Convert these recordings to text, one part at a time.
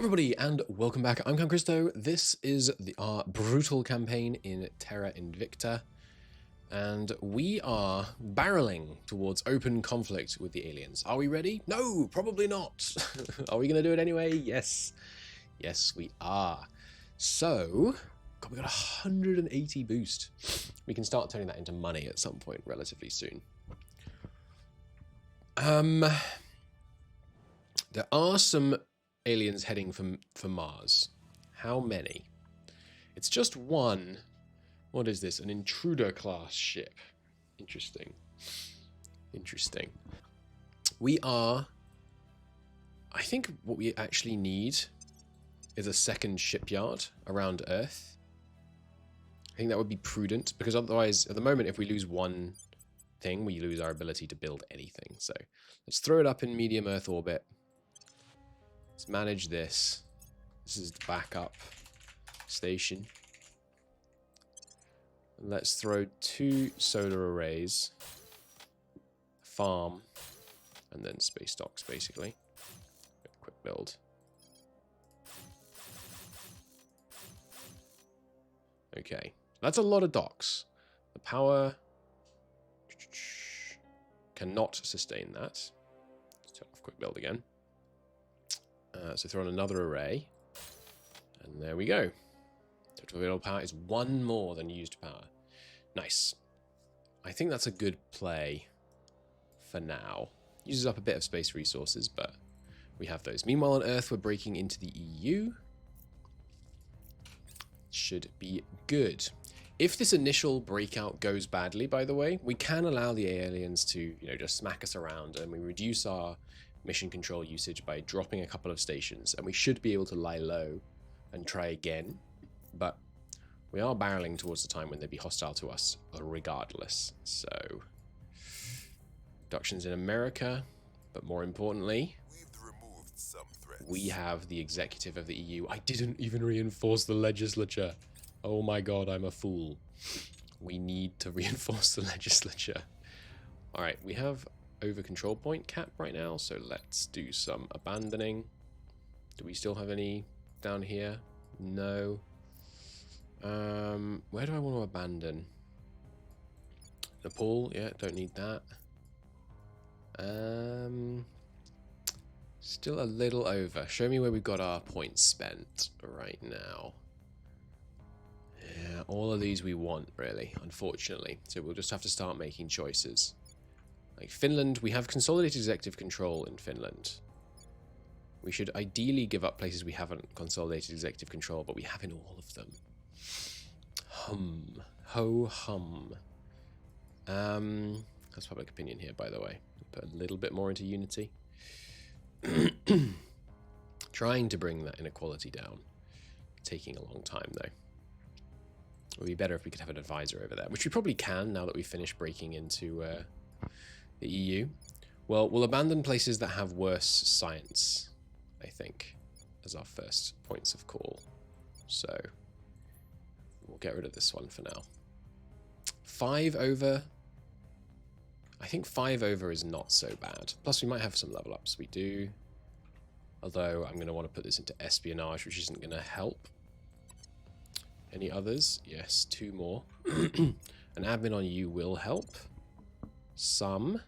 everybody, and welcome back. I'm Christo. This is our brutal campaign in Terra Invicta, and we are barreling towards open conflict with the aliens. Are we ready? No, probably not. Are we going to do it anyway? Yes. Yes, we are. So, God, we got 180 boost. We can start turning that into money at some point relatively soon. There are some aliens heading for Mars. How many? It's just one. What is this? An intruder class ship. Interesting. Interesting. We are... I think what we actually need is a second shipyard around Earth. I think that would be prudent, because otherwise, at the moment, if we lose one thing, we lose our ability to build anything. So let's throw it up in medium Earth orbit. Let's manage this. This is the backup station. Let's throw 2 solar arrays, farm, and then space docks, basically. Quick build. Okay, that's a lot of docks. The power cannot sustain that. Let's turn off quick build again. So throw on another array, and there we go. Total available power is 1 more than used power. Nice. I think that's a good play for now. Uses up a bit of space resources, but we have those. Meanwhile, on Earth, we're breaking into the EU. Should be good. If this initial breakout goes badly, by the way, we can allow the aliens to, just smack us around, and we reduce our mission control usage by dropping a couple of stations, and we should be able to lie low and try again, but we are barreling towards the time when they'd be hostile to us regardless. So reductions in America, but more importantly, we have the executive of the EU. I didn't even reinforce the legislature. Oh my god, I'm a fool. We need to reinforce the legislature. Alright, we have over control point cap right now, so let's do some abandoning. Do we still have any down here? No. Where do I want to abandon? Nepal, yeah, don't need that. Still a little over. Show me where we've got our points spent right now. Yeah, all of these we want, really, unfortunately. So we'll just have to start making choices. Like Finland, we have consolidated executive control in Finland. We should ideally give up places we haven't consolidated executive control, but we have in all of them. Hum. Ho hum. That's public opinion here, by the way. Put a little bit more into unity. Trying to bring that inequality down. Taking a long time, though. It would be better if we could have an advisor over there, which we probably can now that we've finished breaking into the EU. Well, we'll abandon places that have worse science, I think, as our first points of call. So we'll get rid of this one for now. 5 over. I think 5 over is not so bad. Plus, we might have some level ups. We do. Although, I'm going to want to put this into espionage, which isn't going to help. Any others? Yes, 2 more. An admin on you will help. Some.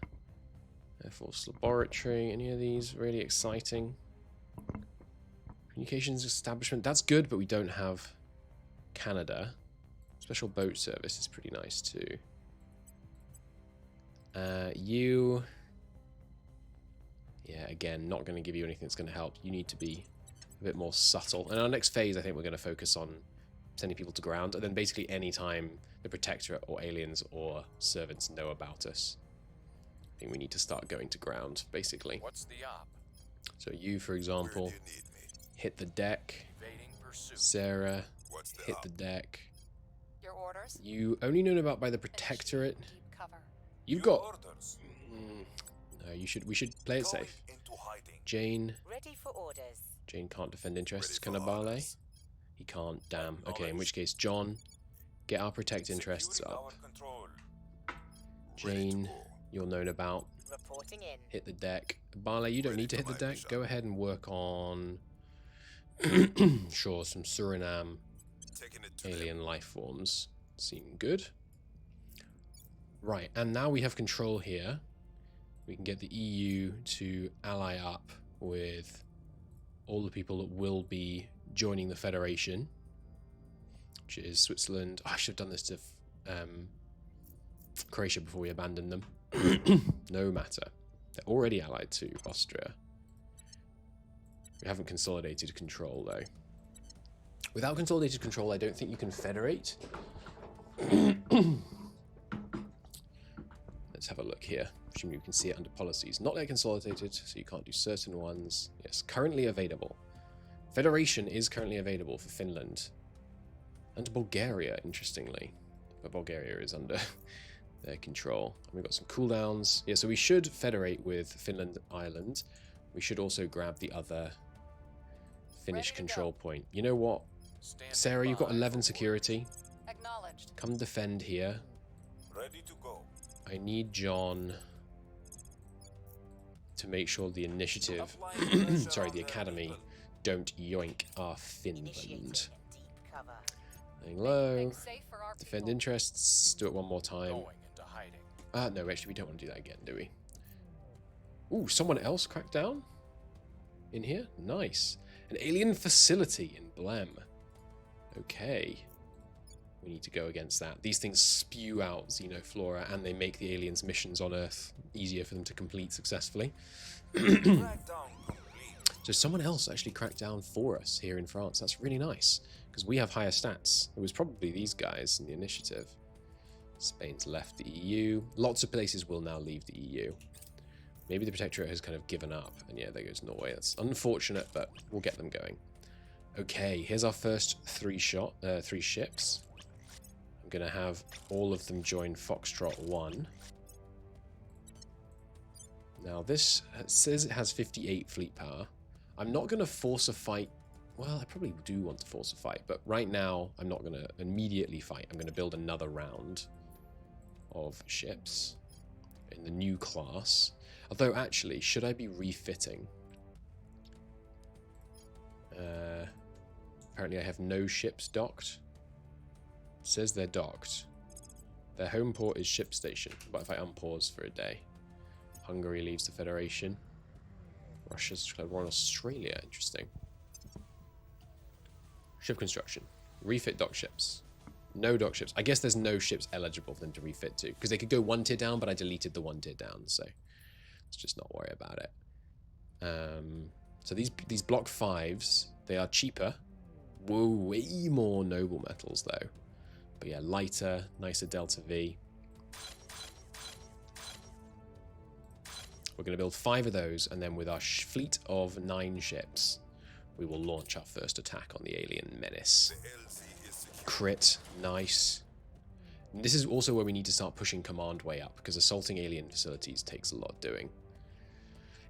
Air Force Laboratory. Any of these really exciting? Communications Establishment. That's good, but we don't have Canada. Special Boat Service is pretty nice, too. You... Yeah, again, not going to give you anything that's going to help. You need to be a bit more subtle. And our next phase, I think we're going to focus on sending people to ground. And then basically any time the Protectorate or aliens or servants know about us, I think we need to start going to ground, basically. What's the op? So you, for example, hit the deck. Sarah, hit the deck. Your orders? You only known about by the Protectorate. You've got... No, we should play it safe. Jane. Ready for orders. Jane can't defend interests. Can Abale? He can't. Damn. Okay, in which case, John, get our protect interests up. Jane, you're known about. Reporting in. Hit the deck. Barley, you don't need to hit the deck. Go ahead and work on Sure, some Suriname alien life forms seem good. Right, and now we have control here. We can get the EU to ally up with all the people that will be joining the Federation, which is Switzerland. Oh, I should have done this to Croatia before we abandoned them. No matter. They're already allied to Austria. We haven't consolidated control, though. Without consolidated control, I don't think you can federate. Let's have a look here. Assuming you can see it under policies. Not yet consolidated, so you can't do certain ones. Yes, currently available. Federation is currently available for Finland. And Bulgaria, interestingly. But Bulgaria is under their control. And we've got some cooldowns. Yeah, so we should federate with Finland Island. We should also grab the other Finnish control point. You know what? Sarah, you've got 11 security. Acknowledged. Come defend here. Ready to go. I need John to make sure the initiative, sorry, the academy, don't yoink our Finland. Laying low. Defend interests. Do it one more time. No, actually, we don't want to do that again, do we? Ooh, someone else cracked down in here. Nice. An alien facility in Blem. Okay. We need to go against that. These things spew out xenoflora, and they make the aliens' missions on Earth easier for them to complete successfully. So someone else actually cracked down for us here in France. That's really nice, because we have higher stats. It was probably these guys in the initiative. Spain's left the EU. Lots of places will now leave the EU. Maybe the Protectorate has kind of given up. And yeah, there goes Norway. That's unfortunate, but we'll get them going. Okay, here's our first three ships. I'm going to have all of them join Foxtrot 1. Now, this says it has 58 fleet power. I'm not going to force a fight. Well, I probably do want to force a fight, but right now, I'm not going to immediately fight. I'm going to build another round of ships in the new class. Although, actually, should I be refitting? Apparently, I have no ships docked. It says they're docked. Their home port is ship station. What if I unpause for a day? Hungary leaves the Federation. Russia's declared war on Australia. Interesting. Ship construction. Refit dock ships. No dock ships. I guess there's no ships eligible for them to refit to. Because they could go one tier down, but I deleted the one tier down. So let's just not worry about it. So these block 5s, they are cheaper. Whoa, way more noble metals though. But yeah, lighter, nicer Delta V. We're going to build 5 of those, and then with our fleet of 9 ships, we will launch our first attack on the alien menace. Crit, nice. And this is also where we need to start pushing command way up, because assaulting alien facilities takes a lot doing.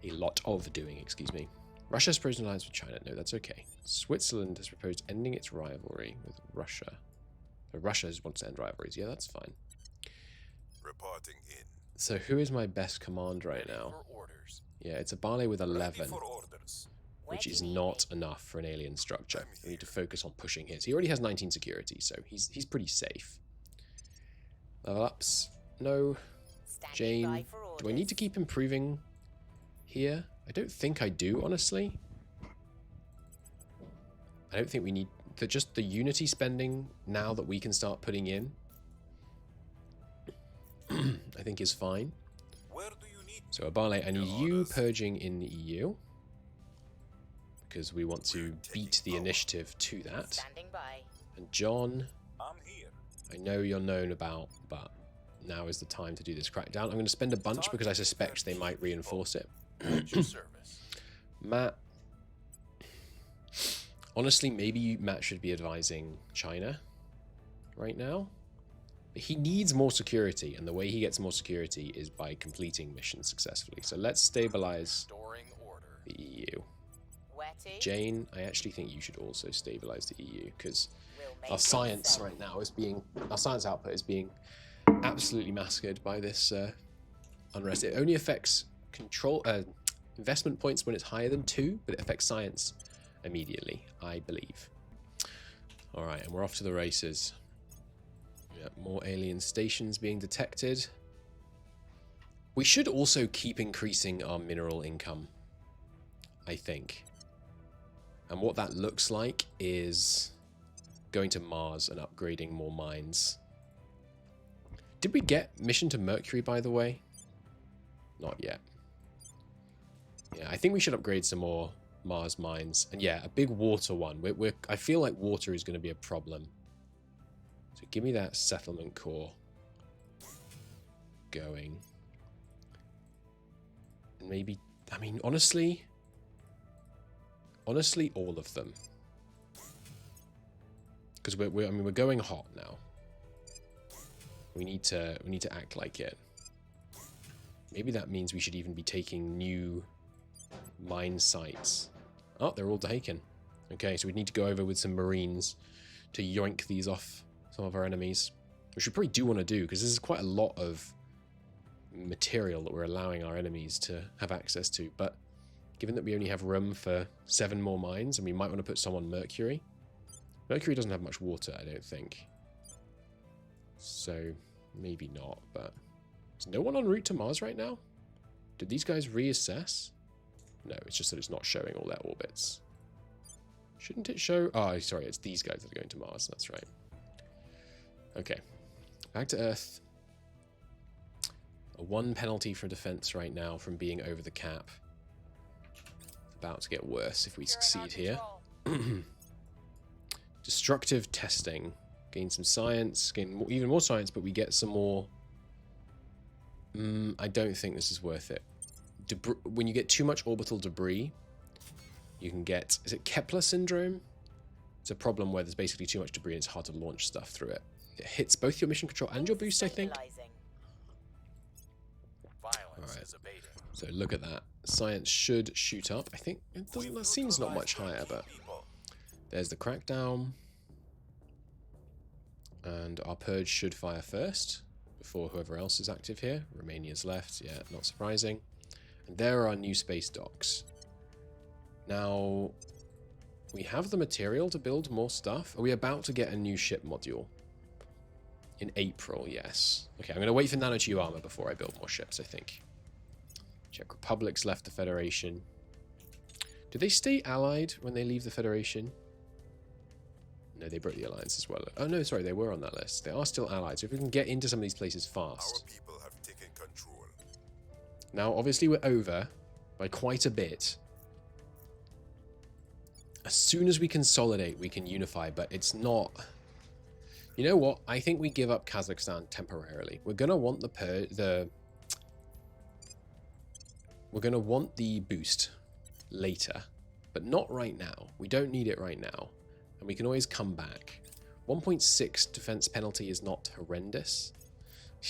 A lot of doing, excuse me. Russia has proposed an alliance with China. No, that's okay. Switzerland has proposed ending its rivalry with Russia. So Russia wants to end rivalries. Yeah, that's fine. Reporting in. So who is my best command right now? Yeah, it's a Barley with 11, which is not enough for an alien structure. We need to focus on pushing his. He already has 19 security, so he's pretty safe. Level ups. No. Jane. Do I need to keep improving here? I don't think I do, honestly. I don't think we need just the unity spending now that we can start putting in. I think is fine. So Abale, I need you purging in the EU, because we want to beat the initiative to that. And John, I know you're known about, but now is the time to do this crackdown. I'm going to spend a bunch because I suspect they might reinforce it. Matt, honestly, maybe Matt should be advising China right now. He needs more security, and the way he gets more security is by completing missions successfully. So let's stabilize the EU. Jane, I actually think you should also stabilize the EU, because our science right now is our science output is being absolutely massacred by this unrest. It only affects investment points when it's higher than 2, but it affects science immediately, I believe. Alright, and we're off to the races. Yeah, more alien stations being detected. We should also keep increasing our mineral income, I think. And what that looks like is going to Mars and upgrading more mines. Did we get mission to Mercury, by the way? Not yet. Yeah, I think we should upgrade some more Mars mines. And yeah, a big water one. I feel like water is going to be a problem. So give me that settlement core going. And maybe, I mean, honestly, all of them. Because we're going hot now. We need to act like it. Maybe that means we should even be taking new mine sites. Oh, they're all taken. Okay, so we need to go over with some marines to yoink these off some of our enemies. Which we probably do want to do, because this is quite a lot of material that we're allowing our enemies to have access to. But given that we only have room for 7 more mines, and we might want to put some on Mercury. Mercury doesn't have much water, I don't think. So, maybe not, but... Is no one en route to Mars right now? Did these guys reassess? No, it's just that it's not showing all their orbits. Shouldn't it show? Oh, sorry, it's these guys that are going to Mars. That's right. Okay. Back to Earth. A 1 penalty for defense right now from being over the cap. It's about to get worse if we succeed here. Destructive testing. Gain some science. Gain even more science, but we get some more... I don't think this is worth it. When you get too much orbital debris, you can get... Is it Kepler syndrome? It's a problem where there's basically too much debris and it's hard to launch stuff through it. It hits both your mission control and your boost, I think. Alright, so look at that. Science should shoot up. I think it doesn't. That seems not much higher, but there's the crackdown. And our purge should fire first before whoever else is active here. Romania's left, yeah, not surprising. And there are our new space docks. Now, we have the material to build more stuff. Are we about to get a new ship module? In April, yes. Okay, I'm going to wait for nanotube armor before I build more ships, I think. Czech Republic's left the Federation. Do they stay allied when they leave the Federation? No, they broke the alliance as well. Oh, no, sorry, they were on that list. They are still allied, so if we can get into some of these places fast. Our people have taken control. Now, obviously, we're over by quite a bit. As soon as we consolidate, we can unify, but it's not... You know what? I think we give up Kazakhstan temporarily. We're gonna want we're gonna want the boost later, but not right now. We don't need it right now, and we can always come back. 1.6 defense penalty is not horrendous.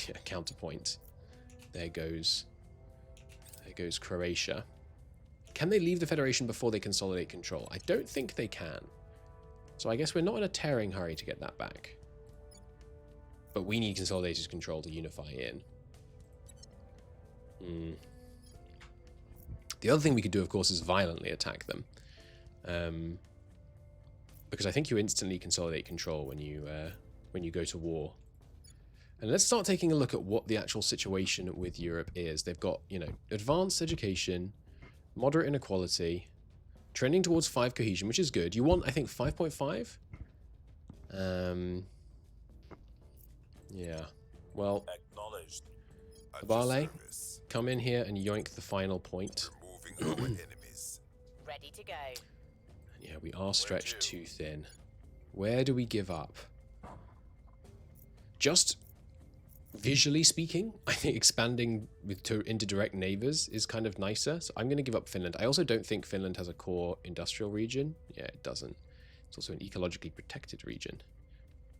Yeah, counterpoint. There goes Croatia. Can they leave the Federation before they consolidate control? I don't think they can. So I guess we're not in a tearing hurry to get that back. But we need consolidated control to unify in. The other thing we could do, of course, is violently attack them. Because I think you instantly consolidate control when you go to war. And let's start taking a look at what the actual situation with Europe is. They've got, you know, advanced education, moderate inequality, trending towards 5 cohesion, which is good. You want, I think, 5.5? Yeah. Well, Abale, come in here and yoink the final point. Removing our enemies. Ready to go. Yeah, we are stretched too thin. Where do we give up? Just visually speaking, I think expanding into direct neighbors is kind of nicer. So I'm going to give up Finland. I also don't think Finland has a core industrial region. Yeah, it doesn't. It's also an ecologically protected region.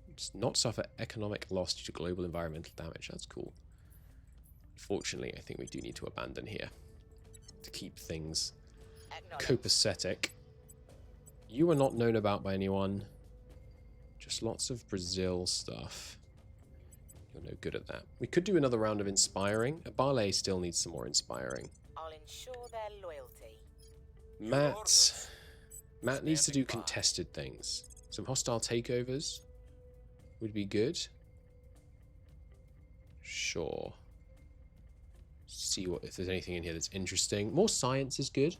It's not suffer economic loss due to global environmental damage. That's cool. Unfortunately, I think we do need to abandon here to keep things copacetic. You are not known about by anyone. Just lots of Brazil stuff. You're no good at that. We could do another round of inspiring. Abale still needs some more inspiring. I'll ensure their loyalty. Matt, Matt needs to do contested things. Some hostile takeovers would be good. Sure. See what if there's anything in here that's interesting. More science is good.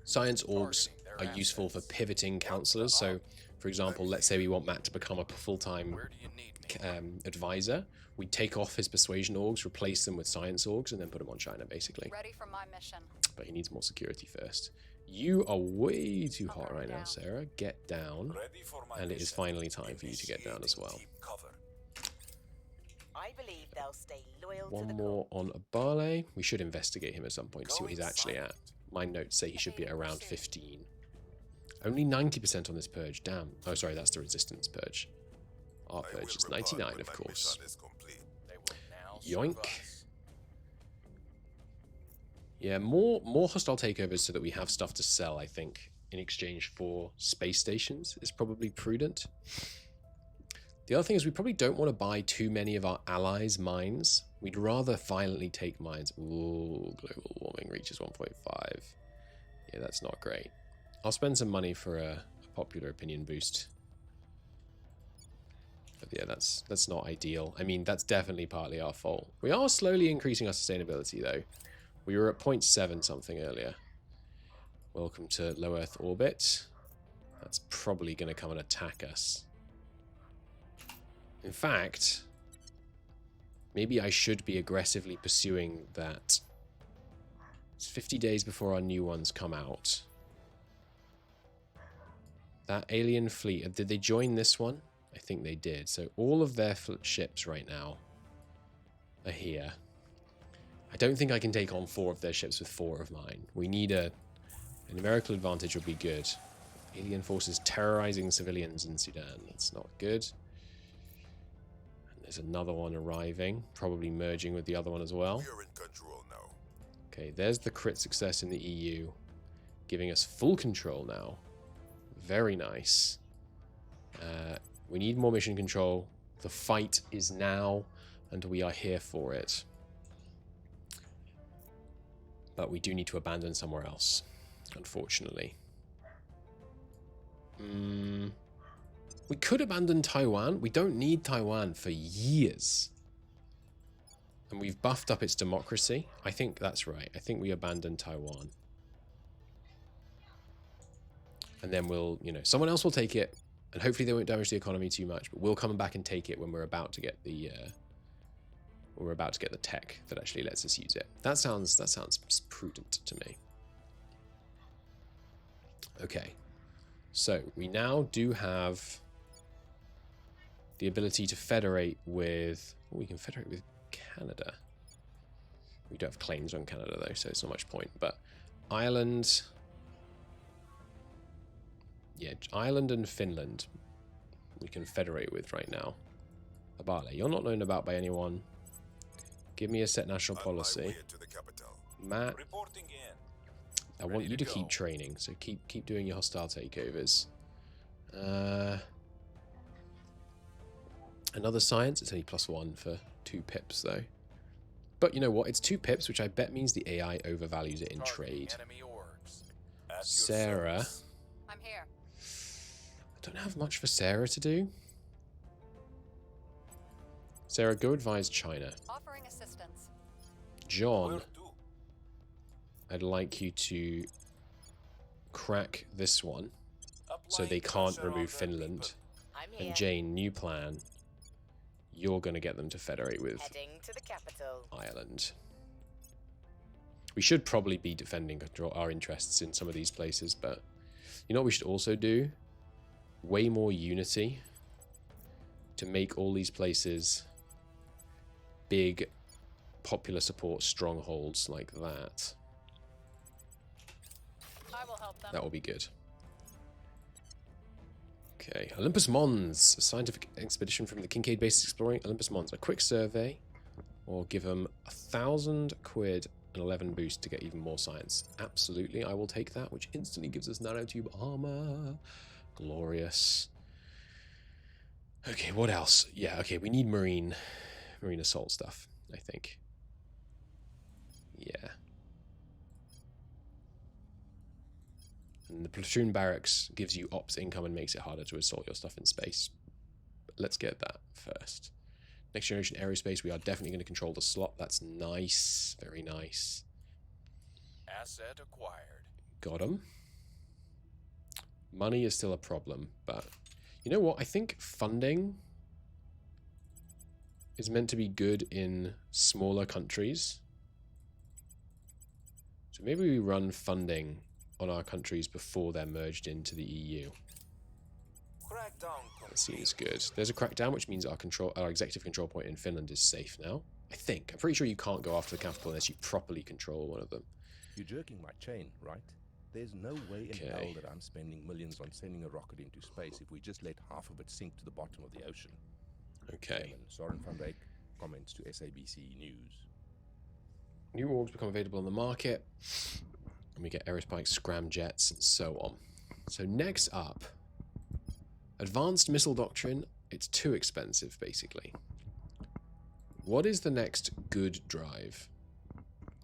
Science orgs are useful for pivoting counselors. So, for example, let's say we want Matt to become a full-time advisor. We take off his persuasion orgs, replace them with science orgs, and then put him on China, basically. Ready for my mission. But he needs more security first. You are way too hot right now, Sarah. Get down. And it is finally time for you to get down as well. I believe they'll stay loyal to One the more on Abale. We should investigate him at some point to see what he's actually at. My notes say he should be at around 15. Only 90% on this purge. Damn. Oh, sorry, that's the resistance purge. Our purge is 99, of course. Yoink. Yeah, more hostile takeovers so that we have stuff to sell, I think, in exchange for space stations is probably prudent. The other thing is we probably don't want to buy too many of our allies' mines. We'd rather violently take mines. Ooh, global warming reaches 1.5. Yeah, that's not great. I'll spend some money for a popular opinion boost. But yeah, that's not ideal. I mean, that's definitely partly our fault. We are slowly increasing our sustainability, though. We were at 0.7 something earlier. Welcome to low Earth orbit. That's probably going to come and attack us. In fact, maybe I should be aggressively pursuing that. It's 50 days before our new ones come out. That alien fleet, did they join this one? I think they did. So all of their ships right now are here. I don't think I can take on 4 of their ships with 4 of mine. We need a numerical advantage would be good. Alien forces terrorizing civilians in Sudan. That's not good. And there's another one arriving, probably merging with the other one as well. You're in control now. Okay, there's the crit success in the EU, giving us full control now. Very nice. We need more mission control. The fight is now, and we are here for it. But we do need to abandon somewhere else, unfortunately. We could abandon Taiwan. We don't need Taiwan for years. And we've buffed up its democracy. I think that's right. I think we abandon Taiwan. And then we'll, someone else will take it. And hopefully they won't damage the economy too much. But we'll come back and take it when we're about to get the... we're about to get the tech that actually lets us use it. That sounds prudent to me. Okay. So we now do have the ability to federate with... Oh, we can federate with Canada. We don't have claims on Canada, though, so it's not much point. But Ireland... Yeah, Ireland and Finland we can federate with right now. Abale, you're not known about by anyone. Give me a set national policy. Matt, I want you to keep training, so keep doing your hostile takeovers. Another science, it's only +1 for 2 pips though. But you know what, it's 2 pips, which I bet means the AI overvalues it in trade. Sarah. I'm here. I don't have much for Sarah to do. Sarah, go advise China. Offering assistance. John, I'd like you to crack this one so they can't remove Finland. I'm here. And Jane, new plan. You're going to get them to federate with Heading to the capital. Ireland. We should probably be defending our interests in some of these places, but you know what we should also do? Way more unity to make all these places big popular support strongholds like that. I will help them. That will be good. Okay, Olympus Mons, a scientific expedition from the Kincaid base exploring Olympus Mons. A quick survey, or give them 1,000 quid and 11 boost to get even more science. Absolutely, I will take that, which instantly gives us nanotube armor. Glorious. Okay, what else? Yeah, okay, we need marine assault stuff, I think. Yeah. And the platoon barracks gives you ops income and makes it harder to assault your stuff in space. But let's get that first. Next generation aerospace, we are definitely going to control the slot. That's nice. Very nice. Asset acquired. Got him. Money is still a problem, but you know what? I think funding is meant to be good in smaller countries. So maybe we run funding on our countries before they're merged into the EU. Crackdown That seems good. There's a crackdown, which means our executive control point in Finland is safe now. I think. I'm pretty sure you can't go after the capital unless you properly control one of them. You're jerking my chain, right? There's no way in hell Okay. that I'm spending millions on sending a rocket into space if we just let half of it sink to the bottom of the ocean. Okay. Chairman Soren van Dijk comments to SABC News. New orbs become available on the market. And we get aerospikes, scramjets, and so on. So next up, advanced missile doctrine. It's too expensive, basically. What is the next good drive?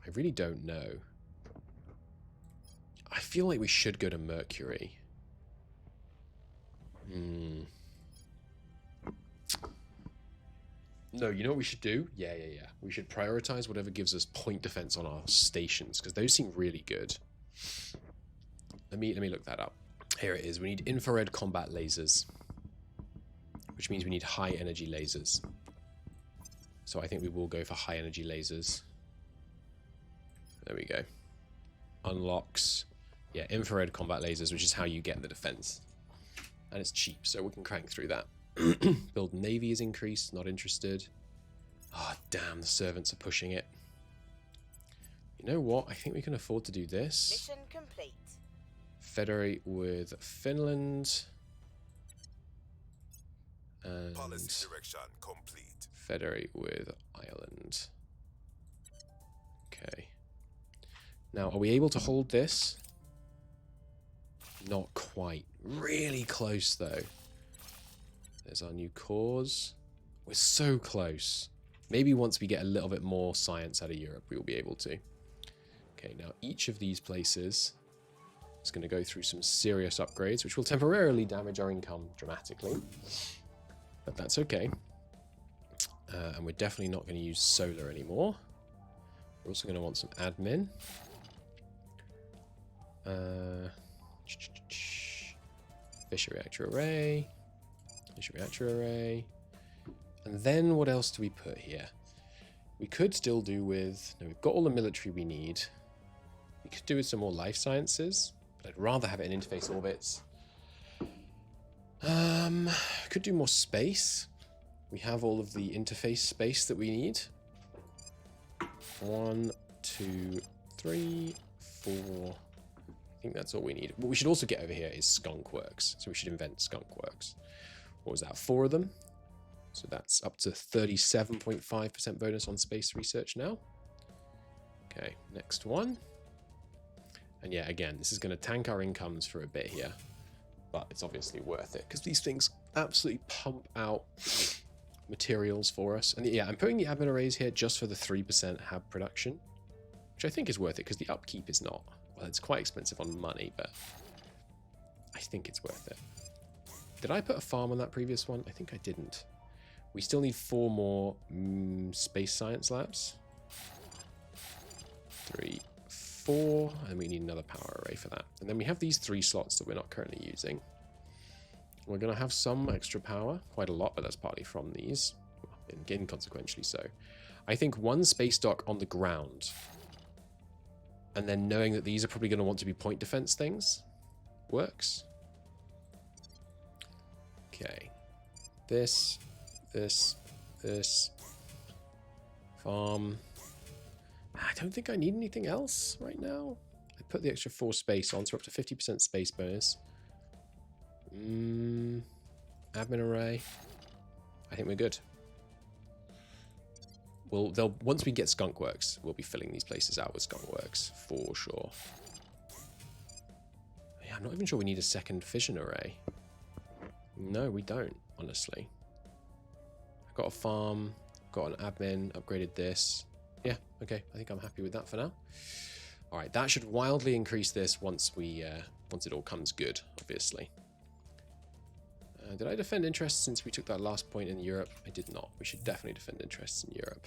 I really don't know. I feel like we should go to Mercury. No, you know what we should do? Yeah. We should prioritize whatever gives us point defense on our stations, because those seem really good. Let me look that up. Here it is. We need infrared combat lasers, which means we need high energy lasers. So I think we will go for high energy lasers. There we go. Unlocks. Yeah, infrared combat lasers, which is how you get the defense. And it's cheap, so we can crank through that. Build navy is increased, not interested. Ah, damn, the servants are pushing it. You know what? I think we can afford to do this. Mission complete. Federate with Finland. And Policy direction complete. federate with Ireland. Okay. Now, are we able to hold this? Not quite. Really close, though. There's our new cause. We're so close. Maybe once we get a little bit more science out of Europe, we will be able to. Okay, now each of these places is going to go through some serious upgrades, which will temporarily damage our income dramatically. But that's okay. And we're definitely not going to use solar anymore. We're also going to want some admin. Fission reactor array. Fission reactor array. And then what else do we put here? We could still do with... No, we've got all the military we need. We could do with some more life sciences. But I'd rather have it in interface orbits. Could do more space. We have all of the interface space that we need. 1, 2, 3, 4. I think that's all we need. What we should also get over here is skunk works. So we should invent skunk works. What was that? 4 of them. So that's up to 37.5% bonus on space research now. Okay, next one. And yeah, again, this is going to tank our incomes for a bit here. But it's obviously worth it, because these things absolutely pump out materials for us. And yeah, I'm putting the admin arrays here just for the 3% hab production, which I think is worth it, because the upkeep is not. Well, it's quite expensive on money, but I think it's worth it. Did I put a farm on that previous one? I think I didn't. We still need 4 more space science labs. 3, 4, and we need another power array for that. And then we have these 3 slots that we're not currently using. We're going to have some extra power, quite a lot, but that's partly from these, inconsequentially so. I think 1 space dock on the ground, and then knowing that these are probably going to want to be point defense things, works. Okay. This. Farm. I don't think I need anything else right now. I put the extra 4 space on, so we're up to 50% space bonus. Admin array. I think we're good. Once we get skunk works, we'll be filling these places out with skunk works for sure. Yeah, I'm not even sure we need a second fission array. No, we don't, honestly. I've got a farm, got an admin, upgraded this. Yeah, okay, I think I'm happy with that for now. All right, that should wildly increase this once once it all comes good, obviously. Did I defend interests since we took that last point in Europe? I did not. We should definitely defend interests in Europe.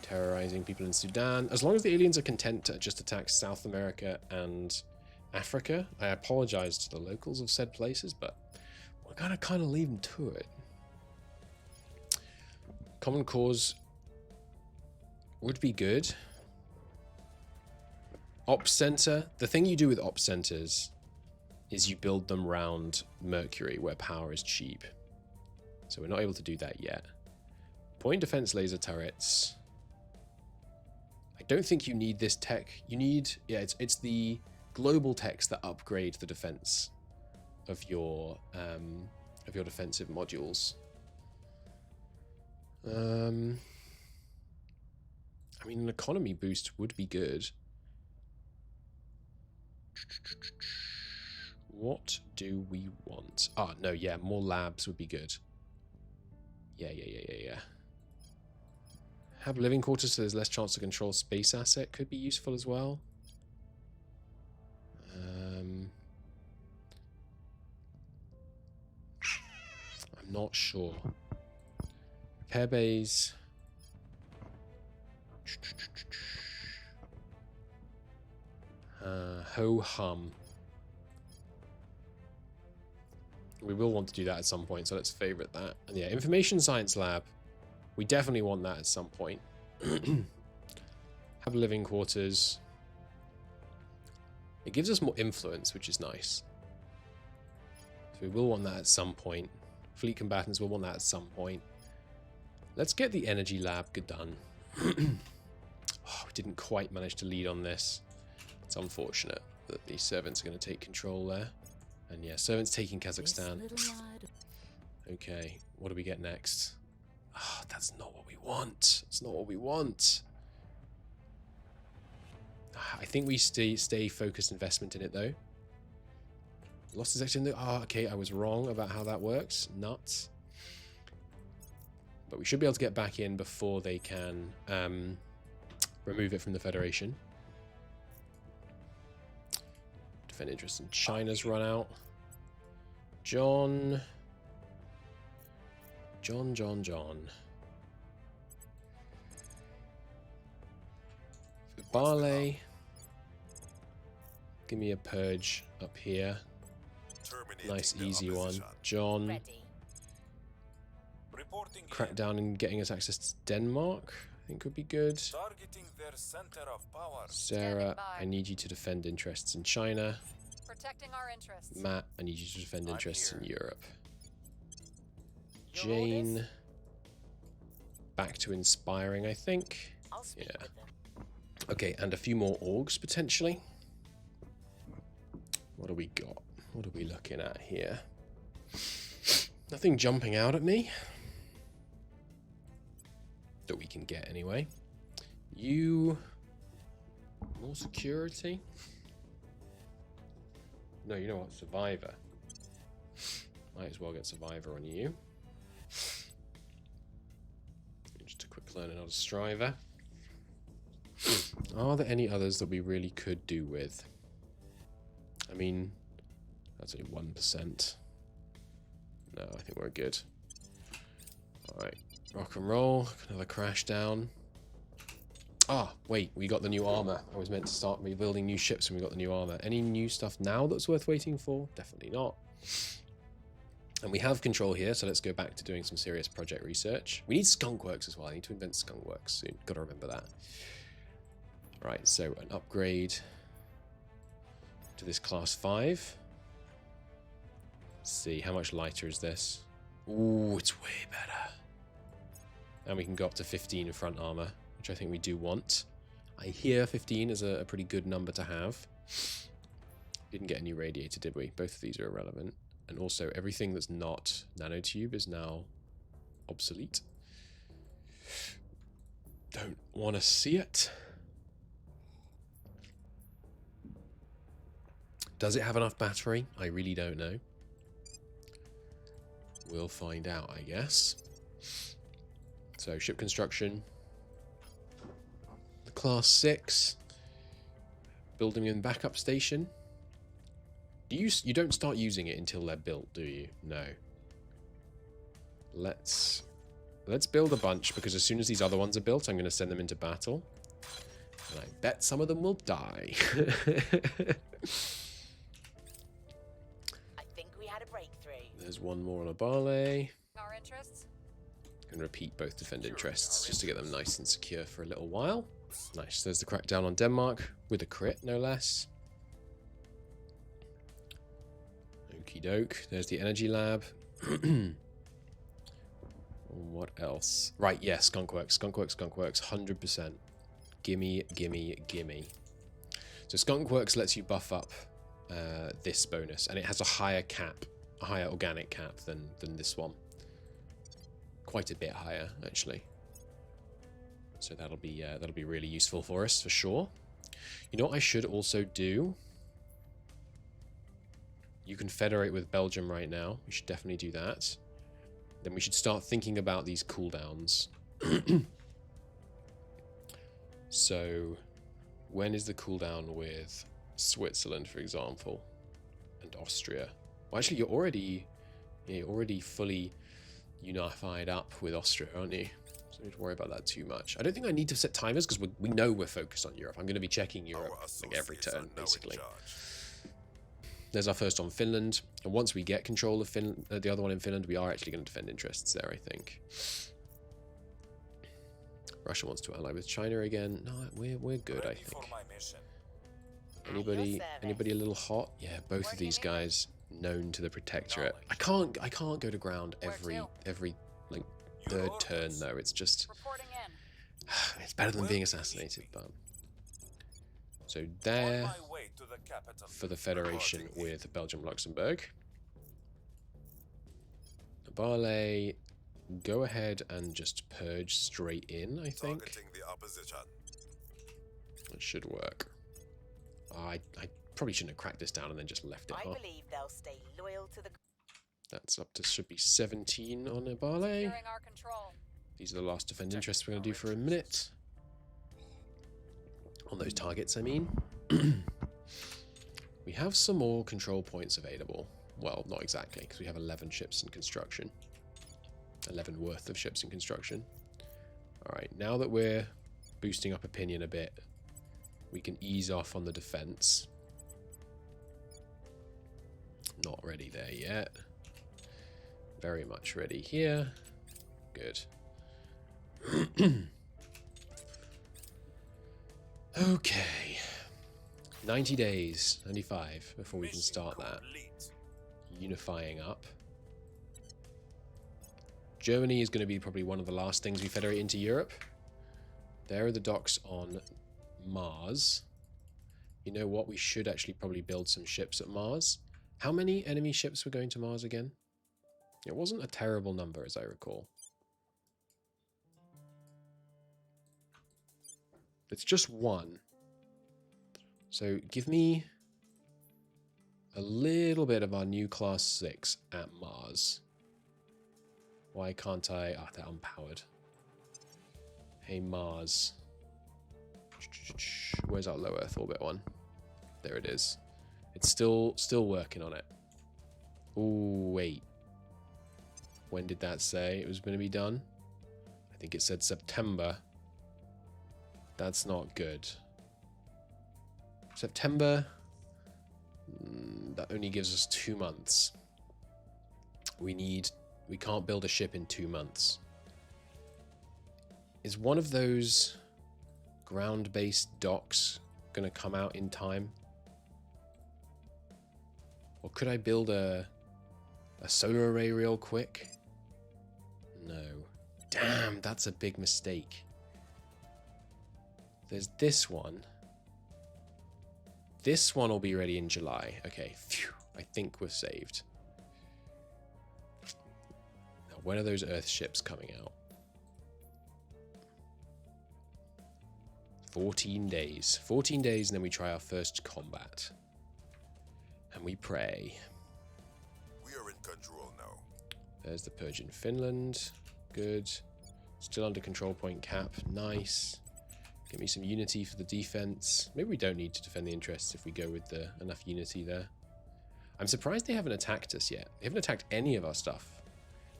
Terrorizing people in Sudan. As long as the aliens are content to just attack South America and Africa, I apologize to the locals of said places, but we're gonna kind of leave them to it. Common cause would be good. Ops center. The thing you do with ops centers is you build them round Mercury, where power is cheap. So we're not able to do that yet. Point defense laser turrets. I don't think you need this tech. You need, yeah, it's the global techs that upgrade the defense of your defensive modules. I mean, an economy boost would be good. What do we want? Ah, no, yeah, more labs would be good. Yeah. Have living quarters so there's less chance to control space asset could be useful as well. I'm not sure. Repair bays. Ho-hum. We will want to do that at some point, so let's favorite that. And yeah, information science lab. We definitely want that at some point. Have living quarters. It gives us more influence, which is nice. So we will want that at some point. Fleet combatants will want that at some point. Let's get the energy lab done. Oh, we didn't quite manage to lead on this. It's unfortunate that the servants are going to take control there. And yeah, servants taking Kazakhstan. Okay, what do we get next? Oh, that's not what we want. It's not what we want. I think we stay focused investment in it though. Lost his action. Oh, okay, I was wrong about how that works. Nuts. But we should be able to get back in before they can remove it from the Federation. Defend interest in China's run out. John. Barley. Give me a purge up here. Nice easy one. John. Ready. Reporting Crack down and getting us access to Denmark. I think would be good. targeting their center of power. Sarah, Standing by. I need you to defend interests in China. Protecting our interests. Matt, I need you to defend I'm interests in here. Europe. You'll Jane, notice. back to inspiring, I think. I'll speak Yeah. with them. Okay, and a few more orgs potentially. What do we got? What are we looking at here? Nothing jumping out at me. That we can get anyway. You... More security? No, you know what? Survivor. Might as well get Survivor on you. Just a quick learning how to Striver. Are there any others that we really could do with? I mean, that's only 1%. No, I think we're good. Alright, rock and roll. Another crash down. Ah, wait, we got the new armor. I was meant to start rebuilding new ships when we got the new armor. Any new stuff now that's worth waiting for? Definitely not. And we have control here, so let's go back to doing some serious project research. We need skunkworks as well. I need to invent skunkworks soon. Gotta remember that. Right, so an upgrade to this class 5. Let's see, how much lighter is this? Ooh, it's way better. And we can go up to 15 in front armor, which I think we do want. I hear 15 is a pretty good number to have. Didn't get any radiator, did we? Both of these are irrelevant. And also, everything that's not nanotube is now obsolete. Don't want to see it. Does it have enough battery? I really don't know. We'll find out, I guess. So, ship construction. The class 6. Building in backup station. You don't start using it until they're built, do you? No. Let's build a bunch, because as soon as these other ones are built, I'm going to send them into battle. And I bet some of them will die. I think we had a breakthrough. There's one more on a barley. Our interests? And repeat both defend interests, just to get them nice and secure for a little while. Nice, there's the crackdown on Denmark, with a crit, no less. Okie doke, there's the energy lab. What else? Right, yes, Skunkworks, 100%. Gimme, gimme, gimme. So Skunkworks lets you buff up this bonus, and it has a higher cap, a higher organic cap than this one. Quite a bit higher, actually. So that'll be really useful for us for sure. You know what I should also do? You can federate with Belgium right now. We should definitely do that. Then we should start thinking about these cooldowns. So, when is the cooldown with Switzerland, for example, and Austria? Well, actually, you're already fully unified up with Austria, aren't you? So don't need to worry about that too much. I don't think I need to set timers because we know we're focused on Europe. I'm going to be checking Europe like every turn, basically. There's our first on Finland, and once we get control of Finland, the other one in Finland, we are actually going to defend interests there, I think. Russia wants to ally with China again. No, we're good, I think. Anybody a little hot? Yeah, both of these guys known to the Protectorate. I can't go to ground every like third turn though. It's just it's better than being assassinated, but so there for the Federation with Belgium, Luxembourg. Barley, go ahead and just purge straight in, I think. It should work. I probably shouldn't have cracked this down and then just left it. I believe they'll stay loyal to the. That's up to, should be 17 on a Barley. Securing our control. These are the last defend interests we're going to do for a minute. On those targets, I mean. We have some more control points available. Well, not exactly, because we have 11 ships in construction. 11 worth of ships in construction. Alright, now that we're boosting up opinion a bit, we can ease off on the defense. Not ready there yet. Very much ready here. Good. Okay. 90 days, 95, before we can start that. Unifying up. Germany is going to be probably one of the last things we federate into Europe. There are the docks on Mars. You know what? We should actually probably build some ships at Mars. How many enemy ships were going to Mars again? It wasn't a terrible number, as I recall. It's just one. So give me a little bit of our new class 6 at Mars. Why can't I? Ah, they're unpowered. Hey, Mars. Where's our low Earth orbit one? There it is. It's still working on it. Ooh, wait. When did that say it was going to be done? I think it said September. That's not good. September. That only gives us 2 months. We can't build a ship in 2 months. Is one of those ground-based docks going to come out in time? Or could I build a solar array real quick? No. Damn, that's a big mistake. There's this one. This one will be ready in July. Okay, phew. I think we're saved. Now, when are those Earth ships coming out? 14 days. 14 days, and then we try our first combat. And we pray. We are in control now. There's the purge in Finland. Good. Still under control point cap. Nice. Give me some unity for the defense. Maybe we don't need to defend the interests if we go with enough unity there. I'm surprised they haven't attacked us yet. They haven't attacked any of our stuff.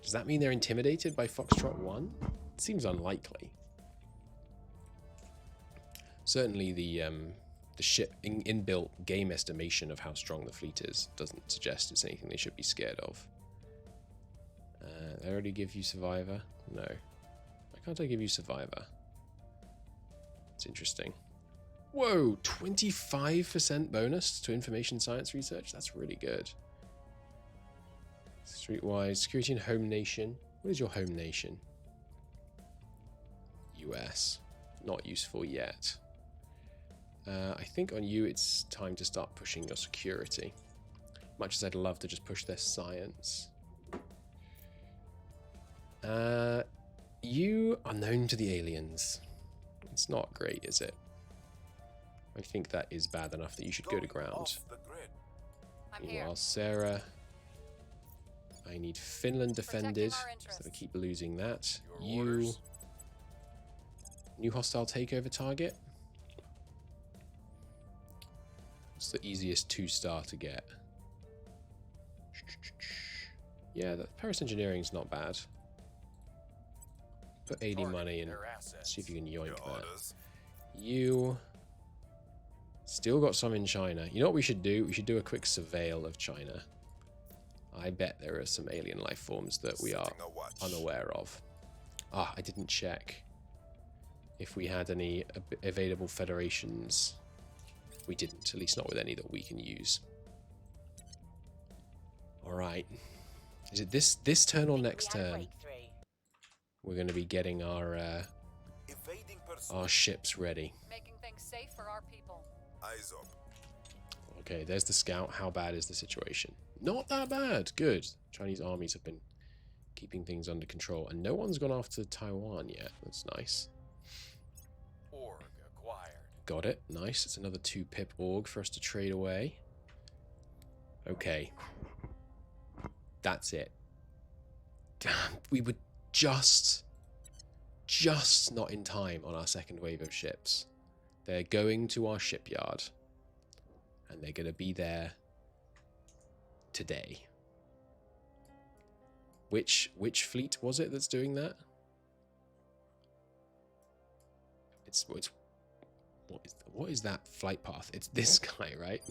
Does that mean they're intimidated by Foxtrot 1? It seems unlikely. Certainly the ship inbuilt game estimation of how strong the fleet is doesn't suggest it's anything they should be scared of. They already give you Survivor? No. Why can't I give you Survivor? It's interesting. Whoa, 25% bonus to information science research? That's really good. Streetwise, security and home nation. What is your home nation? US. Not useful yet. I think on you it's time to start pushing your security. Much as I'd love to just push their science. You are known to the aliens. It's not great, is it? I think that is bad enough that you should go to ground. I'm here. Meanwhile, Sarah, I need Finland defended, so I keep losing that. You, new hostile takeover target. What's the easiest 2-star to get? Yeah, that Paris Engineering's not bad. Put 80 money and see if you can yoink that. You still got some in China. You know what we should do? We should do a quick surveil of China. I bet there are some alien life forms that we are unaware of. Ah, I didn't check if we had any available federations. We didn't, at least not with any that we can use. Alright. Is it this turn or next turn? We're going to be getting our ships ready. Making things safe for our people. Eyes up. Okay, there's the scout. How bad is the situation? Not that bad. Good. Chinese armies have been keeping things under control, and no one's gone after Taiwan yet. That's nice. Org acquired. Got it. Nice. It's another 2 pip org for us to trade away. Okay. That's it. Damn, we were just not in time on our second wave of ships. They're going to our shipyard, and they're going to be there today. Which fleet was it that's doing that? It's what is that flight path? It's this guy, right?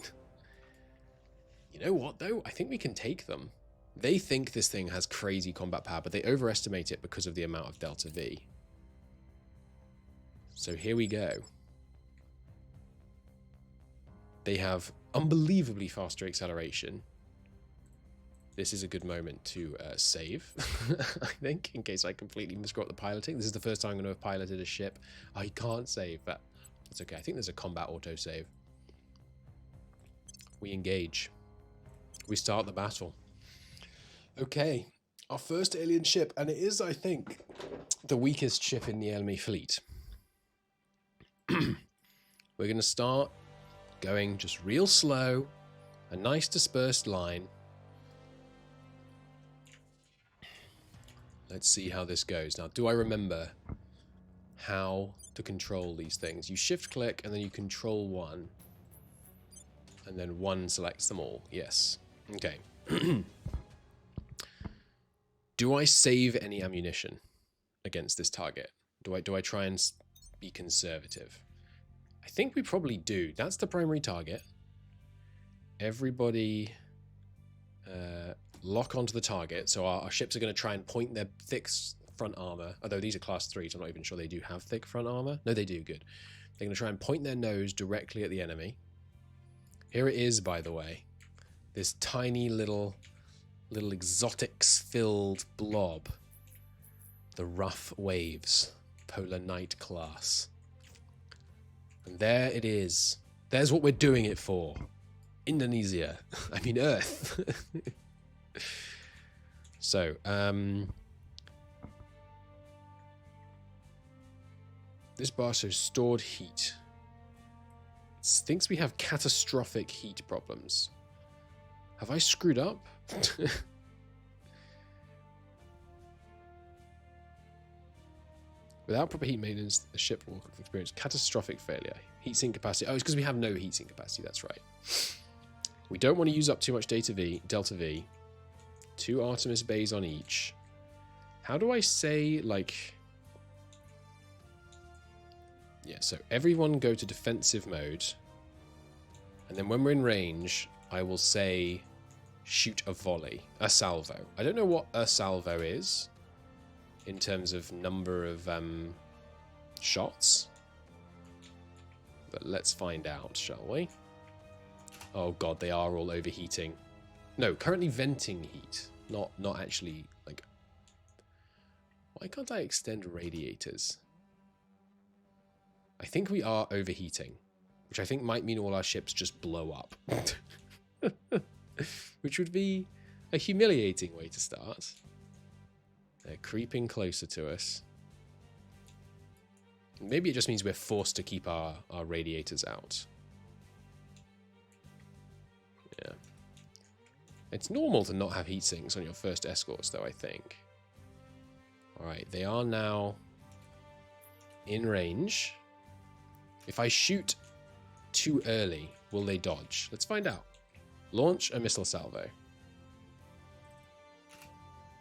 You know what though? I think we can take them. They think this thing has crazy combat power, but they overestimate it because of the amount of Delta V. So here we go. They have unbelievably faster acceleration. This is a good moment to save, I think, in case I completely misgot the piloting. This is the first time I'm going to have piloted a ship. I can't save, but it's okay. I think there's a combat autosave. We engage. We start the battle. Okay, our first alien ship, and it is, I think, the weakest ship in the enemy fleet. We're going to start going just real slow, a nice dispersed line. Let's see how this goes. Now, do I remember how to control these things? You shift click and then you control 1. And then 1 selects them all. Yes. Okay. Do I save any ammunition against this target? Do I try and be conservative? I think we probably do. That's the primary target. Everybody lock onto the target. So our ships are going to try and point their thick front armor. Although these are class 3s, I'm not even sure they do have thick front armor. No, they do. Good. They're going to try and point their nose directly at the enemy. Here it is, by the way. This tiny little exotics-filled blob. The Rough Waves. Polar Knight class. And there it is. There's what we're doing it for. Indonesia. I mean Earth. So, this bar shows stored heat. It thinks we have catastrophic heat problems. Have I screwed up? Without proper heat maintenance, the ship will experience catastrophic failure. Heatsink capacity. Oh, it's because we have no heatsink capacity. That's right. We don't want to use up too much Delta V. 2 Artemis bays on each. How do I say, like... Yeah, so everyone go to defensive mode. And then when we're in range, I will say shoot a volley. A salvo. I don't know what a salvo is in terms of number of shots. But let's find out, shall we? Oh god, they are all overheating. No, currently venting heat. Not actually, like... Why can't I extend radiators? I think we are overheating. Which I think might mean all our ships just blow up. Which would be a humiliating way to start. They're creeping closer to us. Maybe it just means we're forced to keep our radiators out. Yeah. It's normal to not have heat sinks on your first escorts, though, I think. Alright, they are now in range. If I shoot too early, will they dodge? Let's find out. Launch a missile salvo.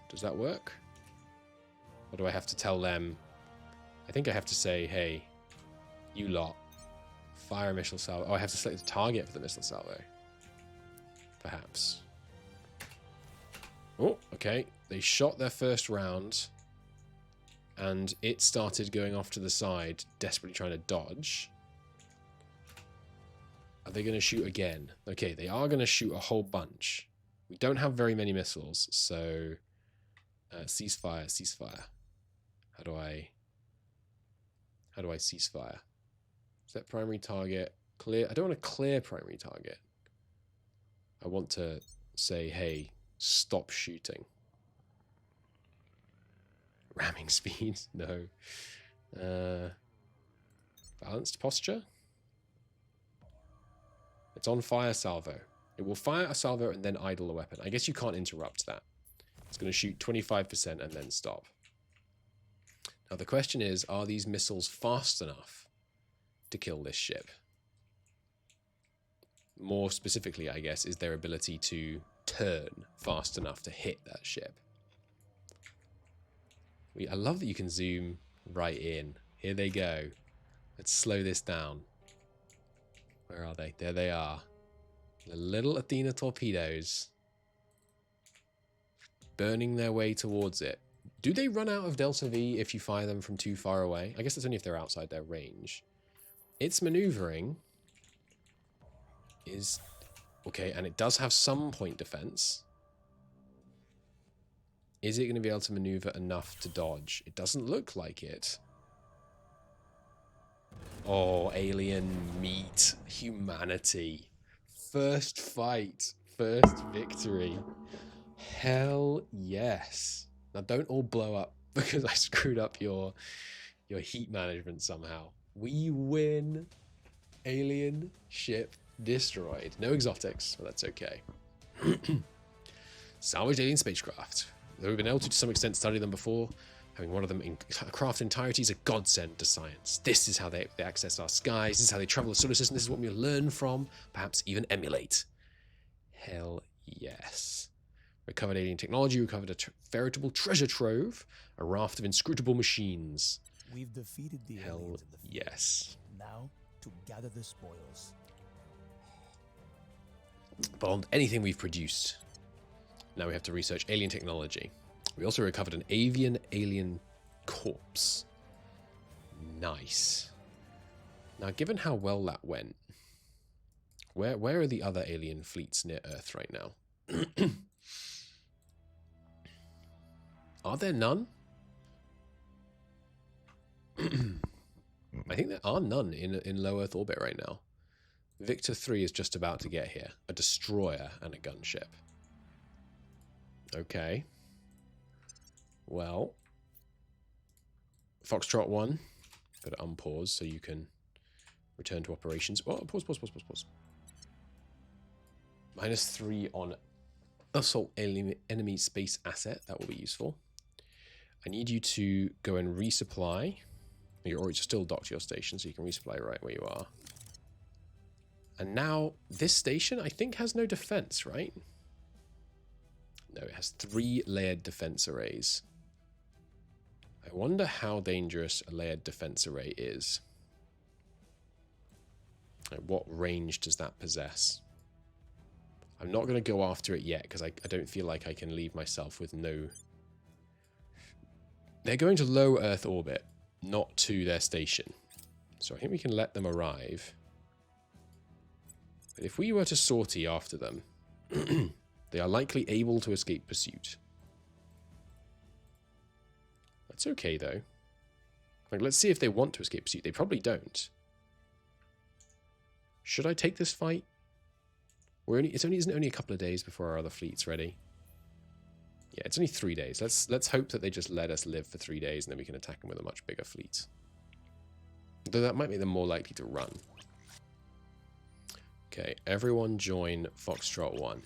Does that work? Or do I have to tell them? I think I have to say, hey, you lot, fire a missile salvo. Oh, I have to select the target for the missile salvo. Perhaps. Oh, okay. They shot their first round. And it started going off to the side, desperately trying to dodge. Are they going to shoot again? Okay, they are going to shoot a whole bunch. We don't have very many missiles, so... ceasefire, ceasefire. How do I ceasefire? Set primary target. Clear. I don't want to clear primary target. I want to say, hey, stop shooting. Ramming speed? No. Balanced posture? It's on fire salvo. It will fire a salvo and then idle the weapon. I guess you can't interrupt that. It's going to shoot 25% and then stop. Now the question is, are these missiles fast enough to kill this ship? More specifically, I guess, is their ability to turn fast enough to hit that ship. I love that you can zoom right in. Here they go. Let's slow this down. Where are they? There they are. The little Athena torpedoes. Burning their way towards it. Do they run out of Delta V if you fire them from too far away? I guess that's only if they're outside their range. Its maneuvering is... Okay, and it does have some point defense. Is it going to be able to maneuver enough to dodge? It doesn't look like it. Oh, alien meet humanity. First fight. First victory. Hell yes. Now don't all blow up because I screwed up your heat management somehow. We win. Alien ship destroyed. No exotics, but that's okay. Salvaged alien spacecraft. Though we've been able to some extent study them before, having one of them in craft entirety is a godsend to science. This is how they access our skies, this is how they travel the solar system, this is what we learn from, perhaps even emulate. Hell yes. Recovered alien technology, recovered a veritable treasure trove, a raft of inscrutable machines. We've defeated the Hell aliens in the field. yes. Now to gather the spoils. Beyond anything we've produced. Now we have to research alien technology. We also recovered an avian alien corpse. Nice. Now, given how well that went, where are the other alien fleets near Earth right now? Are there none? I think there are none in low Earth orbit right now. Victor 3 is just about to get here. A destroyer and a gunship. Okay. Well. Foxtrot 1. Got to unpause so you can return to operations. Oh, pause. -3 on assault enemy space asset. That will be useful. I need you to go and resupply You're still docked to your station, so you can resupply right where you are. And now, this station, I think, has no defense, right? No, it has 3 layered defense arrays. I wonder how dangerous a layered defense array is. Like, what range does that possess? I'm not going to go after it yet, because I don't feel like I can leave myself with no... They're going to low Earth orbit, not to their station. So I think we can let them arrive. But if we were to sortie after them, they are likely able to escape pursuit. That's okay, though. Like, let's see if they want to escape pursuit. They probably don't. Should I take this fight? Isn't only a couple of days before our other fleet's ready. Yeah, it's only 3 days. Let's hope that they just let us live for 3 days and then we can attack them with a much bigger fleet. Though that might make them more likely to run. Okay, everyone join Foxtrot 1.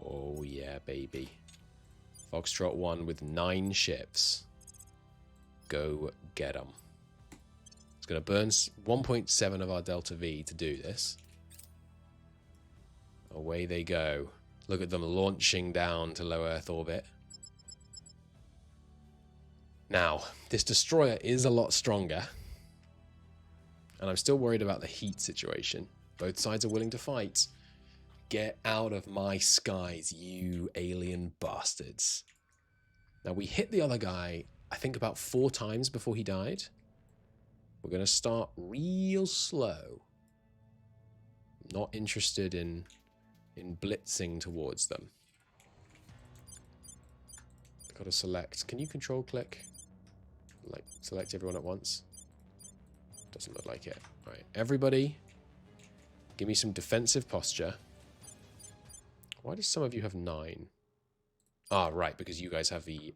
Oh yeah, baby. Foxtrot 1 with 9 ships. Go get them. It's going to burn 1.7 of our Delta V to do this. Away they go. Look at them launching down to low Earth orbit. Now, this destroyer is a lot stronger. And I'm still worried about the heat situation. Both sides are willing to fight. Get out of my skies, you alien bastards. Now, we hit the other guy, I think, about 4 times before he died. We're going to start real slow. Not interested in blitzing towards them. Got to select. Can you control click? Like, select everyone at once? Doesn't look like it. Alright, everybody, give me some defensive posture. Why do some of you have 9? Ah, right, because you guys have the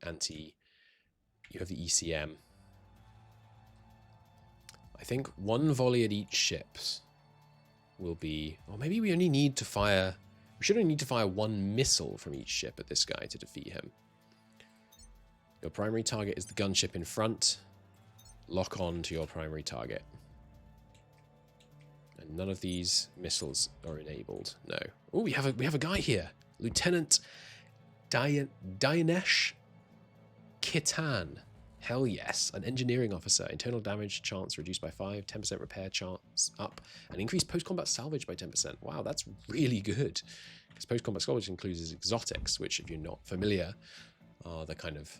you have the ECM. I think 1 volley at each ships will be... Or maybe we only need to fire... We should only need to fire 1 missile from each ship at this guy to defeat him. Your primary target is the gunship in front. Lock on to your primary target. And none of these missiles are enabled. No. Oh, we have a guy here. Lieutenant Dinesh Kitan. Hell yes. An engineering officer. Internal damage chance reduced by 5. 10% repair chance up. And increased post-combat salvage by 10%. Wow, that's really good. Because post-combat salvage includes exotics, which, if you're not familiar, are the kind of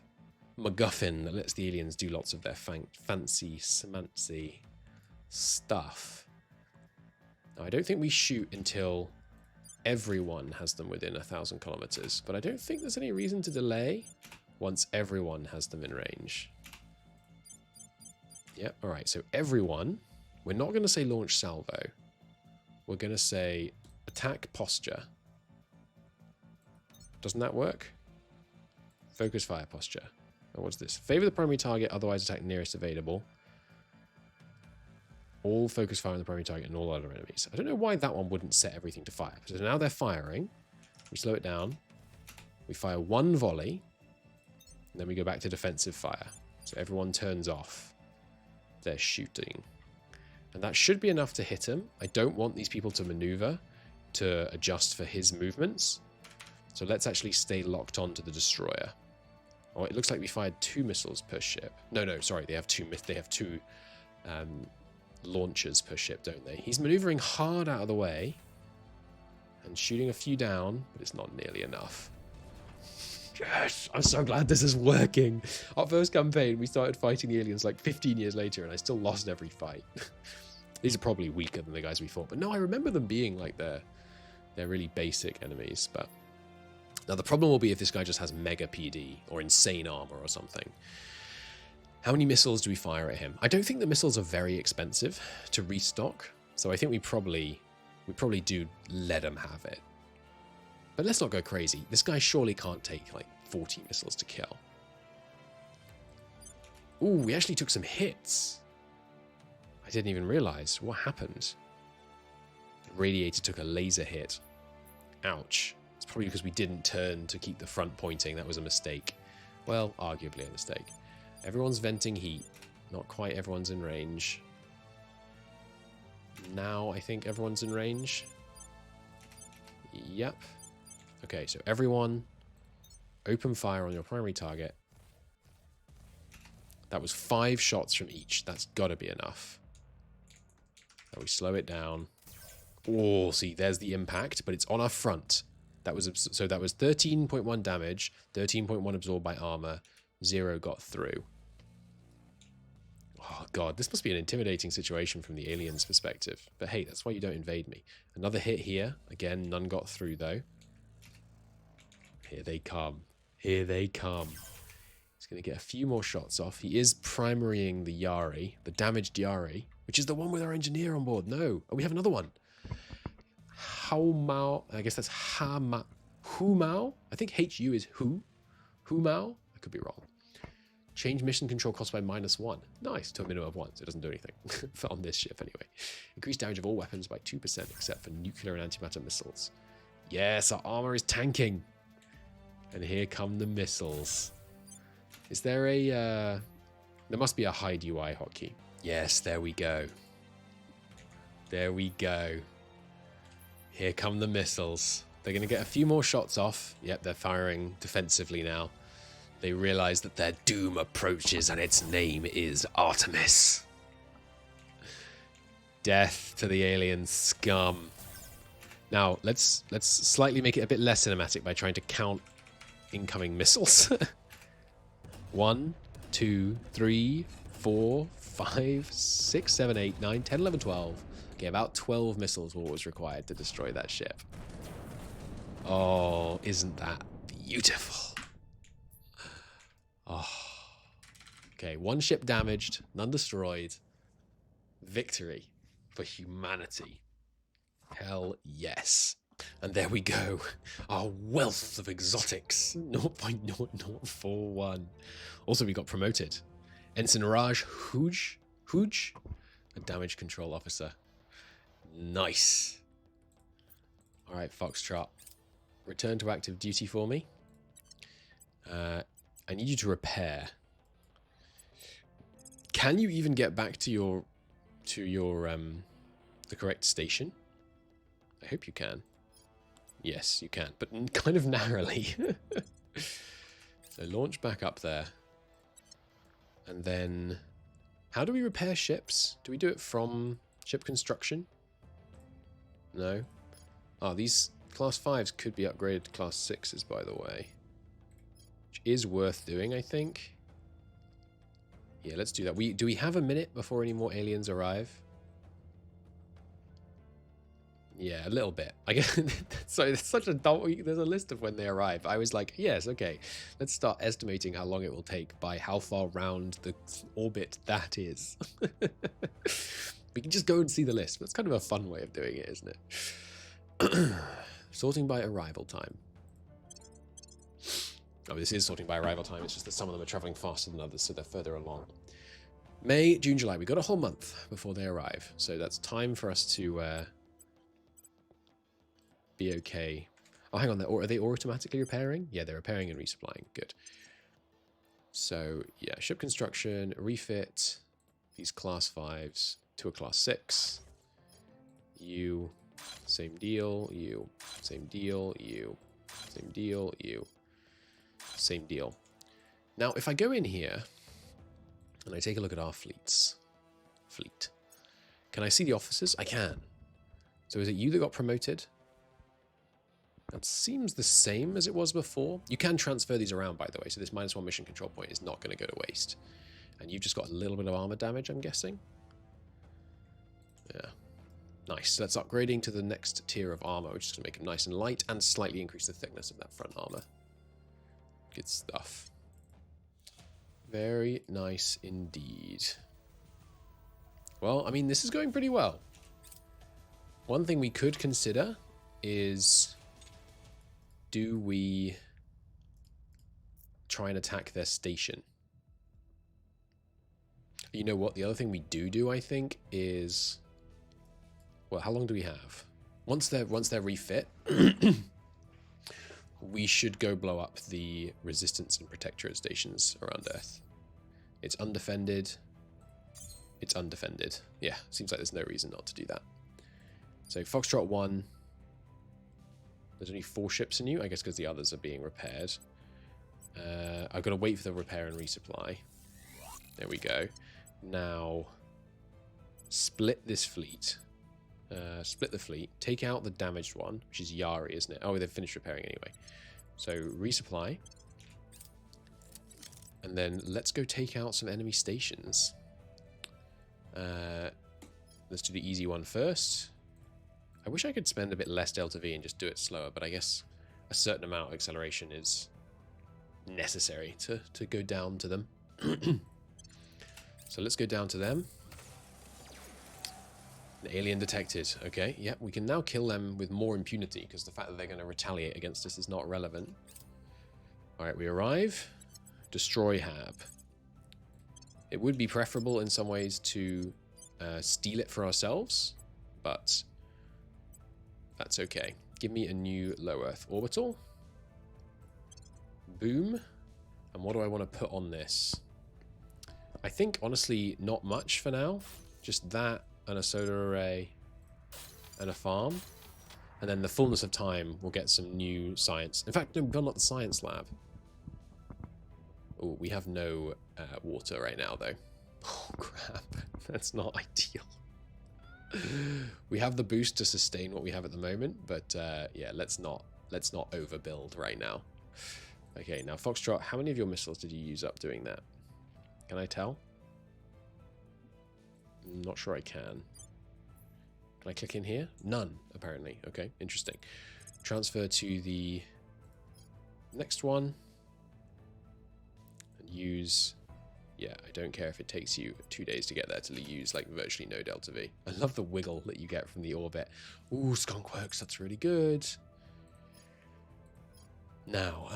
MacGuffin that lets the aliens do lots of their fancy, semancy stuff. Now, I don't think we shoot until everyone has them within 1,000 kilometers, but I don't think there's any reason to delay once everyone has them in range. Yep, alright, so everyone, we're not going to say launch salvo. We're going to say attack posture. Doesn't that work? Focus fire posture. Oh, what's this? Favor the primary target, otherwise attack nearest available. All focus fire on the primary target and all other enemies. I don't know why that one wouldn't set everything to fire. So now they're firing. We slow it down. We fire 1 volley. And then we go back to defensive fire. So everyone turns off their shooting. And that should be enough to hit him. I don't want these people to maneuver to adjust for his movements. So let's actually stay locked on to the destroyer. Oh, it looks like we fired 2 missiles per ship. No, sorry, they have 2 launchers per ship, don't they? He's maneuvering hard out of the way and shooting a few down, but it's not nearly enough. Yes! I'm so glad this is working. Our first campaign, we started fighting the aliens like 15 years later, and I still lost every fight. These are probably weaker than the guys we fought, but no, I remember them being like they're really basic enemies. But now the problem will be if this guy just has mega PD or insane armor or something. How many missiles do we fire at him? I don't think the missiles are very expensive to restock, so I think we probably do let him have it. But let's not go crazy. This guy surely can't take like 40 missiles to kill. Ooh, we actually took some hits. I didn't even realize what happened. The radiator took a laser hit. Ouch. It's probably because we didn't turn to keep the front pointing. That was a mistake. Well, arguably a mistake. Everyone's venting heat. Not quite everyone's in range. Now I think everyone's in range. Yep. Okay, so everyone open fire on your primary target. That was 5 shots from each. That's got to be enough. Now we slow it down. Oh, see, there's the impact, but it's on our front. That was 13.1 damage, 13.1 absorbed by armor, 0 got through. Oh god, this must be an intimidating situation from the aliens' perspective. But hey, that's why you don't invade me. Another hit here. Again, none got through though. Here they come. Here they come. He's going to get a few more shots off. He is primarying the Yari, the damaged Yari, which is the one with our engineer on board. No. Oh, we have another one. Haumao. I guess that's Hama. Humao? I think HU is Hu. Humao? I could be wrong. Change mission control cost by -1. Nice, to a minimum of 1, so it doesn't do anything. On this ship, anyway. Increase damage of all weapons by 2%, except for nuclear and antimatter missiles. Yes, our armor is tanking. And here come the missiles. Is there a... there must be a hide UI hotkey. Yes, there we go. There we go. Here come the missiles. They're going to get a few more shots off. Yep, they're firing defensively now. They realize that their doom approaches and its name is Artemis. Death to the alien scum. Now, let's slightly make it a bit less cinematic by trying to count incoming missiles. 1, 2, 3, 4, 5, 6, 7, 8, 9, 10, 11, 12. Okay, about 12 missiles were what was required to destroy that ship. Oh, isn't that beautiful? Oh. Okay, 1 ship damaged, none destroyed. Victory for humanity. Hell yes. And there we go. Our wealth of exotics. 0.0041. Also, we got promoted. Ensign Raj Huj, a damage control officer. Nice. Alright, Foxtrot. Return to active duty for me. I need you to repair. Can you even get back to your the correct station? I hope you can. Yes, you can, but kind of narrowly. So launch back up there. And then how do we repair ships? Do we do it from ship construction? No. Oh, these class 5s could be upgraded to class 6s, by the way. Which is worth doing, I think. Yeah, let's do that. Do we have a minute before any more aliens arrive? Yeah, a little bit. I guess. Sorry, there's such a there's a list of when they arrive. I was like, yes, okay. Let's start estimating how long it will take by how far round the orbit that is. We can just go and see the list. That's kind of a fun way of doing it, isn't it? Sorting by arrival time. Oh, this is sorting by arrival time. It's just that some of them are traveling faster than others, so they're further along. May, June, July. We've got a whole month before they arrive. So that's time for us to be okay. Oh, hang on. Are they automatically repairing? Yeah, they're repairing and resupplying. Good. So, yeah, ship construction, refit, these class 5s to a class 6. You, same deal. You, same deal. You, same deal. You. Same deal. Now, if I go in here and I take a look at our fleet, can I see the officers? I can. So is it you that got promoted? That seems the same as it was before. You can transfer these around, by the way, so this -1 mission control point is not going to go to waste. And you've just got a little bit of armor damage, I'm guessing. Yeah. Nice. So that's upgrading to the next tier of armor, which is going to make them nice and light and slightly increase the thickness of that front armor. Good stuff. Very nice indeed. Well, I mean, this is going pretty well. One thing we could consider is, do we try and attack their station? You know what? The other thing we do, I think, is... Well, how long do we have? Once they're refit... we should go blow up the resistance and protectorate stations around Earth. It's undefended. It's undefended. Yeah, seems like there's no reason not to do that. So Foxtrot 1. There's only 4 ships in you, I guess because the others are being repaired. I've got to wait for the repair and resupply. There we go. Now, split this fleet. Split the fleet. Take out the damaged one, which is Yari, isn't it? Oh, they've finished repairing anyway. So, resupply. And then let's go take out some enemy stations. Let's do the easy one first. I wish I could spend a bit less Delta V and just do it slower, but I guess a certain amount of acceleration is necessary to go down to them. So let's go down to them. An alien detected. Okay, yeah, we can now kill them with more impunity because the fact that they're going to retaliate against us is not relevant. Alright, we arrive. Destroy Hab. It would be preferable in some ways to steal it for ourselves, but that's okay. Give me a new low Earth orbital. Boom. And what do I want to put on this? I think, honestly, not much for now. Just that and a solar array and a farm. And then the fullness of time, we'll get some new science. In fact, no, we've got the science lab. Oh, we have no water right now, though. Oh, crap. That's not ideal. We have the boost to sustain what we have at the moment, but yeah, let's not overbuild right now. Okay, now Foxtrot, how many of your missiles did you use up doing that? Can I tell? I'm not sure I can. Can I click in here? None, apparently. Okay, interesting. Transfer to the next one. And use... Yeah, I don't care if it takes you 2 days to get there to use like virtually no Delta V. I love the wiggle that you get from the orbit. Ooh, Skunkworks, that's really good. Now,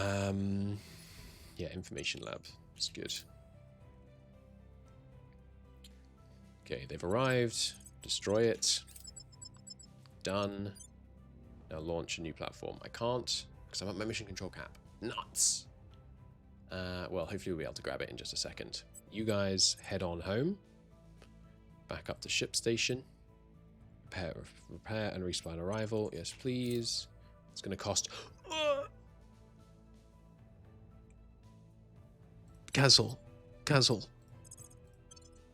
yeah, information lab. It's good. Okay, they've arrived. Destroy it. Done. Now launch a new platform. I can't because I'm at my mission control cap. Nuts. Well, hopefully we'll be able to grab it in just a second. You guys head on home. Back up to ship station. Repair and resupply on arrival. Yes, please. It's going to cost... Cancel. Cancel.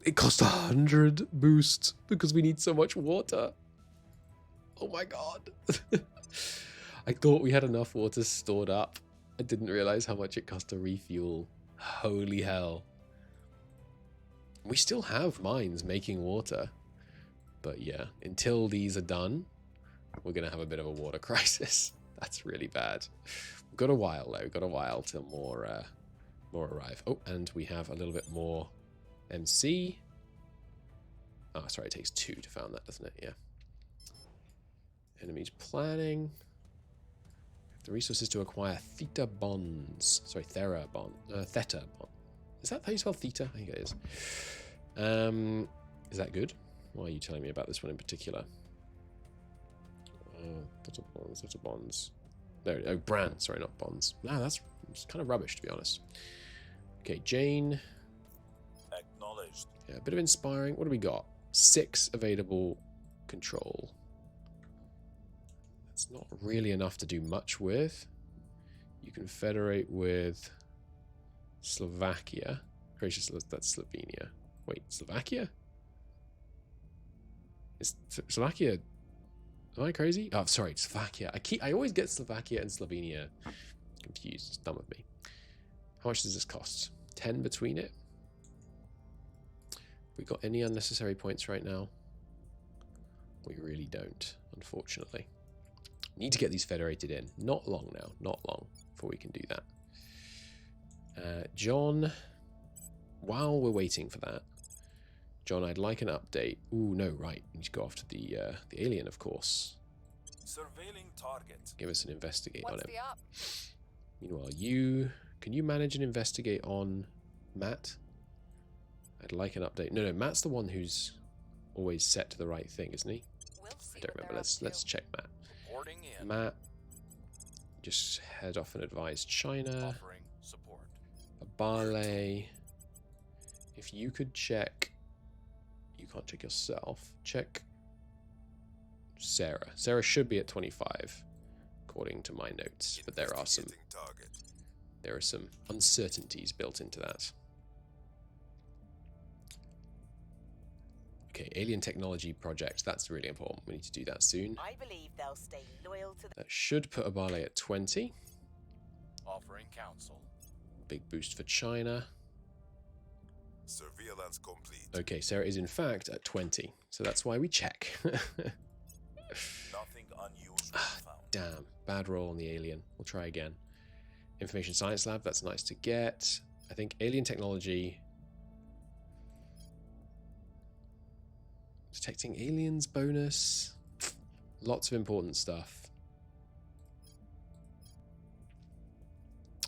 It cost 100 boost because we need so much water. Oh my god. I thought we had enough water stored up. I didn't realize how much it cost to refuel. Holy hell. We still have mines making water. But yeah, until these are done, we're going to have a bit of a water crisis. That's really bad. We've got a while though. We've got a while till more arrive. Oh, and we have a little bit more MC. Oh, sorry, it takes 2 to found that, doesn't it? Yeah. Enemies planning. The resources to acquire Theta bonds. Sorry, Terra bond. Theta bond. Is that how you spell Theta? I think it is. Is that good? Why are you telling me about this one in particular? Theta bonds. Theta bonds. No, oh, brand. Sorry, not bonds. No, that's kind of rubbish, to be honest. Okay, Jane. Acknowledged. Yeah, a bit of inspiring. What do we got? 6 available control. That's not really enough to do much with. You can federate with Slovakia. Gracious, that's Slovenia. Wait, Slovakia? Is Slovakia... Am I crazy? Oh, sorry, Slovakia. I always get Slovakia and Slovenia confused. It's dumb of me. How much does this cost? 10 between it? We got any unnecessary points right now? We really don't, unfortunately. Need to get these federated in. Not long now. Not long before we can do that. John, while we're waiting for that, John, I'd like an update. Ooh, no, right. We need to go after the alien, of course. Surveilling target. Give us an investigate on What's him. the up? Meanwhile, can you manage and investigate on Matt? I'd like an update. No, Matt's the one who's always set to the right thing, isn't he? We'll see I don't what remember. they're up Let's to. check Matt. Reporting in. Matt, Just head off and advise China. Offering support. Abale. If you could check... You can't check yourself. Check Sarah. Sarah should be at 25, according to my notes. But there are some uncertainties built into that. Okay, alien technology project. That's really important. We need to do that soon. I believe they'll stay loyal to the... That should put Abale at 20. Offering counsel. Big boost for China. Surveillance complete. Okay, Sarah is in fact at 20. So that's why we check. Nothing unusual found. Damn. Bad roll on the alien. We'll try again. Information Science Lab. That's nice to get. I think alien technology... Detecting aliens bonus. Lots of important stuff.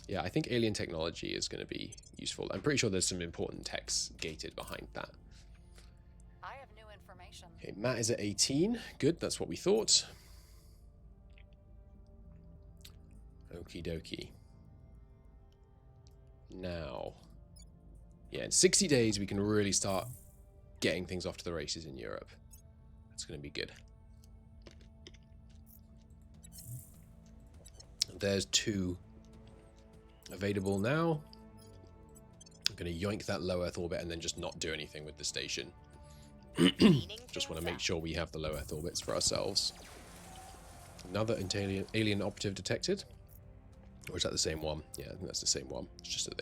Yeah, I think alien technology is going to be useful. I'm pretty sure there's some important techs gated behind that. I have new information. Okay, Matt is at 18. Good, that's what we thought. Okie dokie. Now, yeah, in 60 days we can really start getting things off to the races in Europe. That's going to be good. There's 2 available now. I'm going to yoink that low Earth orbit and then just not do anything with the station. Just want to make sure we have the low Earth orbits for ourselves. Another alien operative detected. Or is that the same one? Yeah, I think that's the same one. It's just that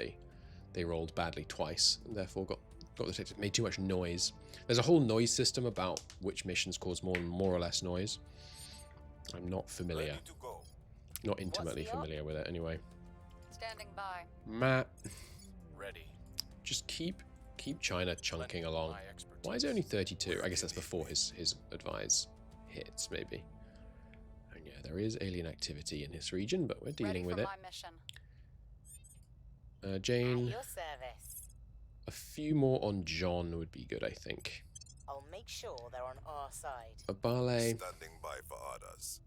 they rolled badly twice and therefore got detected. Made too much noise. There's a whole noise system about which missions cause more or less noise. I'm not familiar. Ready to go. Not intimately familiar with it anyway. Standing by. Matt, Ready. just keep China chunking along. My expertise. Why is it only 32? I guess that's before his advise hits, maybe. And yeah, there is alien activity in this region, but we're dealing with Ready it. for my mission. At Jane, your service. a few more on John would be good, I think. I'll make sure they're on our side. Abale, Standing by for orders.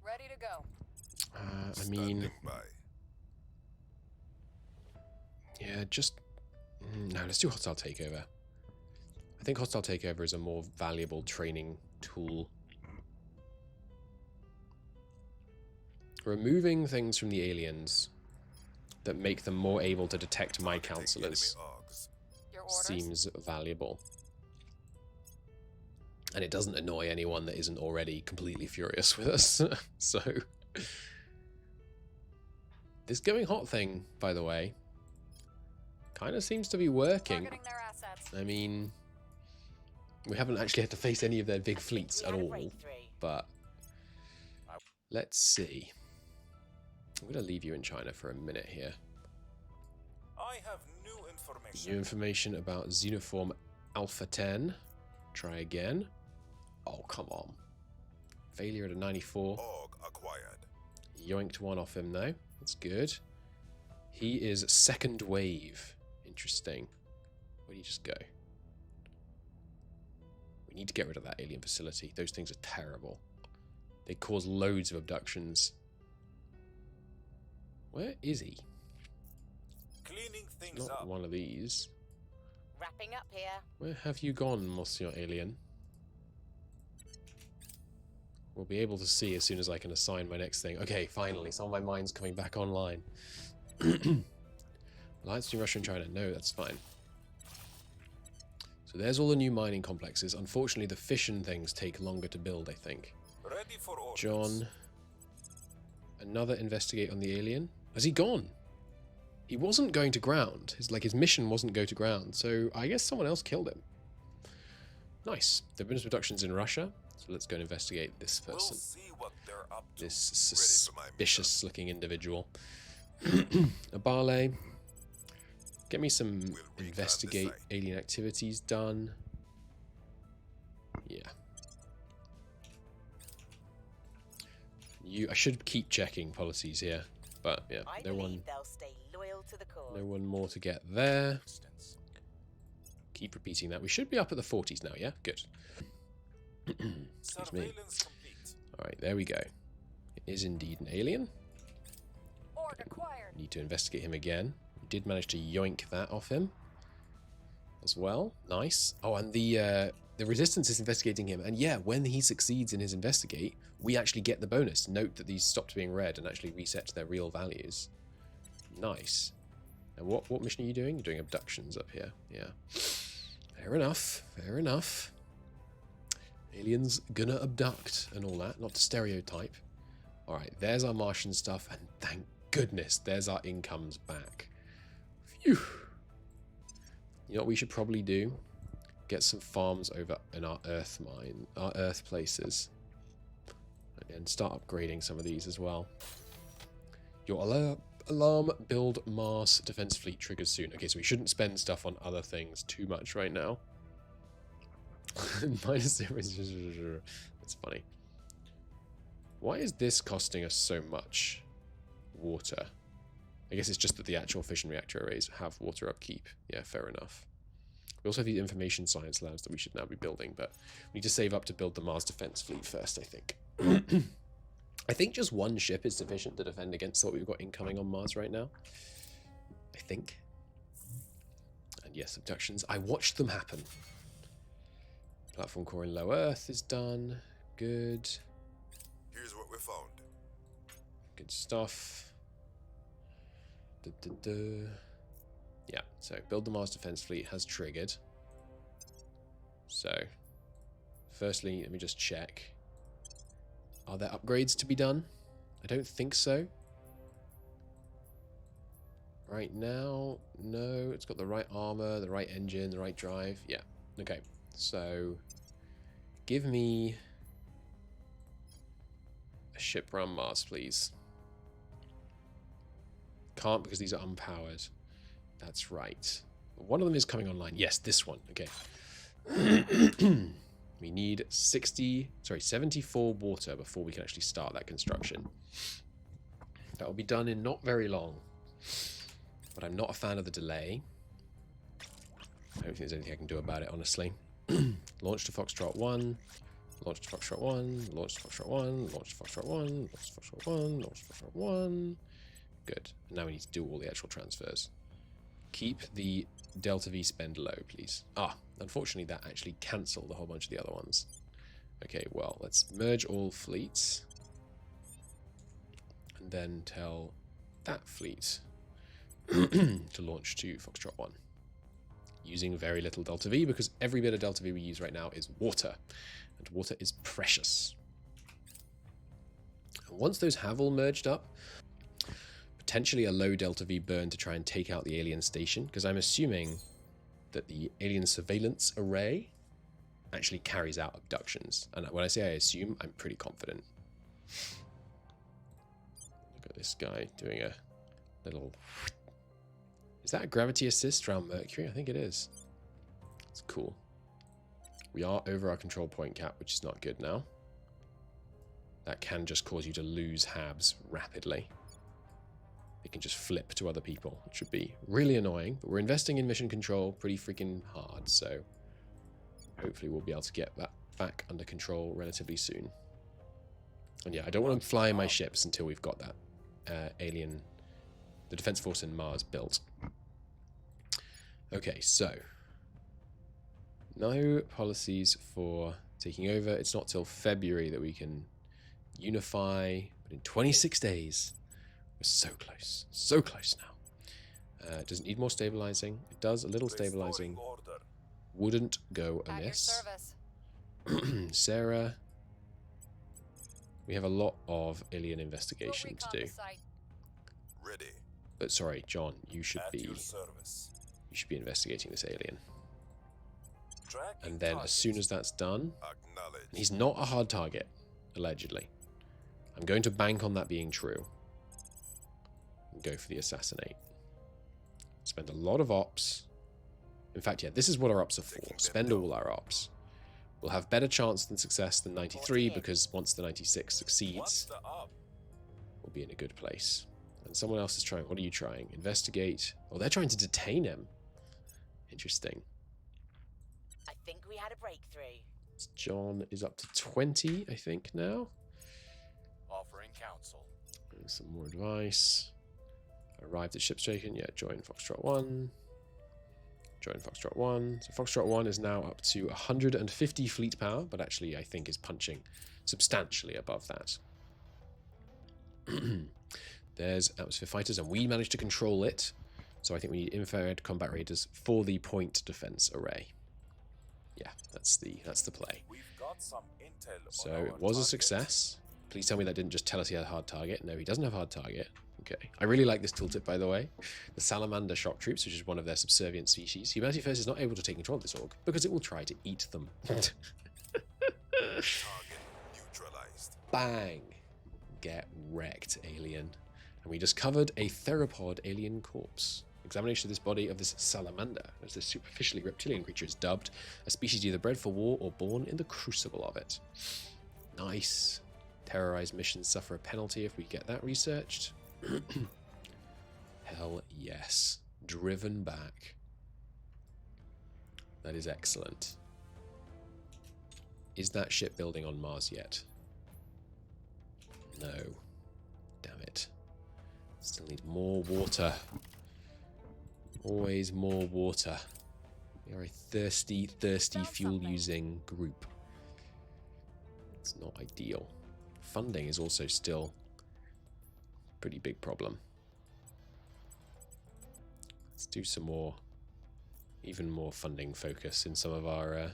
Ready to go. I mean, Standing by. yeah, just... No, let's do Hostile Takeover. I think Hostile Takeover is a more valuable training tool. Removing things from the aliens that make them more able to detect my Targeting counselors enemy orgs. Your orders. seems valuable. And it doesn't annoy anyone that isn't already completely furious with us. So... This going hot thing, by the way, kind of seems to be working. Targeting their assets. I mean, we haven't actually had to face any of their big fleets We at had a all, breakthrough. but let's see. I'm going to leave you in China for a minute here. I have new information. New information about Xenoform Alpha 10. Try again. Oh, come on. Failure at a 94. Org acquired. Yoinked one off him though. That's good. He is second wave. Interesting. Where did he just go? We need to get rid of that alien facility. Those things are terrible. They cause loads of abductions. Where is he? Cleaning things Not up. one of these. Wrapping up here. Where have you gone, Monsieur Alien? We'll be able to see as soon as I can assign my next thing. Okay, finally, some of my mind's coming back online. Alliance between Russia and China. No, that's fine. So there's all the new mining complexes. Unfortunately, the fission things take longer to build, I think. Ready for orders. John. Another investigate on the alien. Has he gone? He wasn't going to ground. His mission wasn't go to ground. So I guess someone else killed him. Nice. There have been some abductions in Russia. So let's go and investigate this We'll person. see what they're up to. This Ready for my suspicious looking individual. Abale. Get me some recon the investigate site. alien activities done. Yeah. I should keep checking policies here. But yeah, I no believe one they'll stay loyal to the cause. no one more to get there. Instance. Keep repeating that. We should be up at the 40s now, yeah? Good. Excuse me. Surveillance complete. Alright, there we go. It is indeed an alien. Acquired. Need to investigate him again. We did manage to yoink that off him as well. Nice. Oh, and the resistance is investigating him. And yeah, when he succeeds in his investigate, we actually get the bonus. Note that these stopped being red and actually reset to their real values. Nice. And what mission are you doing? You're doing abductions up here. Yeah. Fair enough. Fair enough. Aliens gonna abduct and all that. Not to stereotype. Alright, there's our Martian stuff. And thank goodness, there's our incomes back. Phew. You know what we should probably do? Get some farms over in our Earth places. And start upgrading some of these as well. Your alarm build Mars defense fleet triggers soon. Okay, so we shouldn't spend stuff on other things too much right now. Minus 0. That's funny. Why is this costing us so much water? I guess it's just that the actual fission reactor arrays have water upkeep. Yeah, fair enough. We also have the information science labs that we should now be building, but we need to save up to build the Mars defense fleet first, I think. I think just one ship is sufficient to defend against what we've got incoming on Mars right now. I think. And yes, abductions. I watched them happen. Platform core in low Earth is done. Good. Here's what we found. Good stuff. Yeah, so build the Mars defense fleet has triggered. So, firstly, let me just check. Are there upgrades to be done? I don't think so. Right now, no. It's got the right armor, the right engine, the right drive. Yeah, okay. So, give me a ship around Mars, please. Can't because these are unpowered. That's right. One of them is coming online. Yes, this one. Okay. We need 74 water before we can actually start that construction. That will be done in not very long. But I'm not a fan of the delay. I don't think there's anything I can do about it, honestly. Launch to Foxtrot 1. Launch to Foxtrot 1. Launch to Foxtrot 1. Launch to Foxtrot 1. Launch to Foxtrot 1. Launch to Foxtrot 1. Good. Now we need to do all the actual transfers. Keep the Delta V spend low, please. Ah, unfortunately that actually cancelled a whole bunch of the other ones. Okay, well, let's merge all fleets. And then tell that fleet to launch to Foxtrot 1. Using very little Delta V, because every bit of Delta V we use right now is water. And water is precious. And once those have all merged up, potentially a low Delta V burn to try and take out the alien station, because I'm assuming that the alien surveillance array actually carries out abductions. And when I say I assume, I'm pretty confident. Look at this guy doing a little... Is that a gravity assist around Mercury? I think it is. It's cool. We are over our control point cap, which is not good now. That can just cause you to lose habs rapidly. It can just flip to other people, which would be really annoying. But we're investing in mission control pretty freaking hard, so hopefully we'll be able to get that back under control relatively soon. And yeah, I don't want to fly my ships until we've got that the Defense Force in Mars built. Okay, so no policies for taking over. It's not till February that we can unify, but in 26 days. We're so close now. Does it need more stabilizing? It does a little stabilizing. Order. Wouldn't go At your amiss. service. Sarah, we have a lot of alien We'll investigation to recon do. the site. Ready. But sorry, John, you should At be your service. investigating this alien. Tracking And then as soon as that's done, Acknowledge. he's not a hard target, allegedly. I'm going to bank on that being true. And go for the assassinate. Spend a lot of ops. In fact, yeah, this is what our ops are for. Spend all our ops. We'll have better chance than success than 93, because once the 96 What's succeeds, the up? we'll be in a good place. And someone else is trying. What are you trying? Investigate. Oh, they're trying to detain him. Interesting. I think we had a breakthrough. John is up to 20, I think, now. Offering counsel. And some more advice. Arrived at ship station. Yeah, join Foxtrot 1. Join Foxtrot 1. So Foxtrot 1 is now up to 150 fleet power, but actually I think is punching substantially above that. There's atmosphere fighters, and we managed to control it. So I think we need infrared combat raiders for the point defense array. Yeah, that's the play. We've got some intel So on our it was a target. success. Please tell me that didn't just tell us he had a hard target. No, he doesn't have a hard target. Okay. I really like this tooltip, by the way. The Salamander shock troops, which is one of their subservient species. Humanity First is not able to take control of this org because it will try to eat them. Target neutralized. Bang! Get wrecked, alien. And we discovered a theropod alien corpse. Examination of this body of this salamander, as this superficially reptilian creature is dubbed, a species either bred for war or born in the crucible of it. Nice. Terrorized missions suffer a penalty if we get that researched. Hell yes. Driven back. That is excellent. Is that ship building on Mars yet? No. Damn it. Still need more water. Always more water. We are a thirsty, thirsty fuel-using group. It's not ideal. Funding is also still a pretty big problem. Let's do some more, even more funding focus in some of our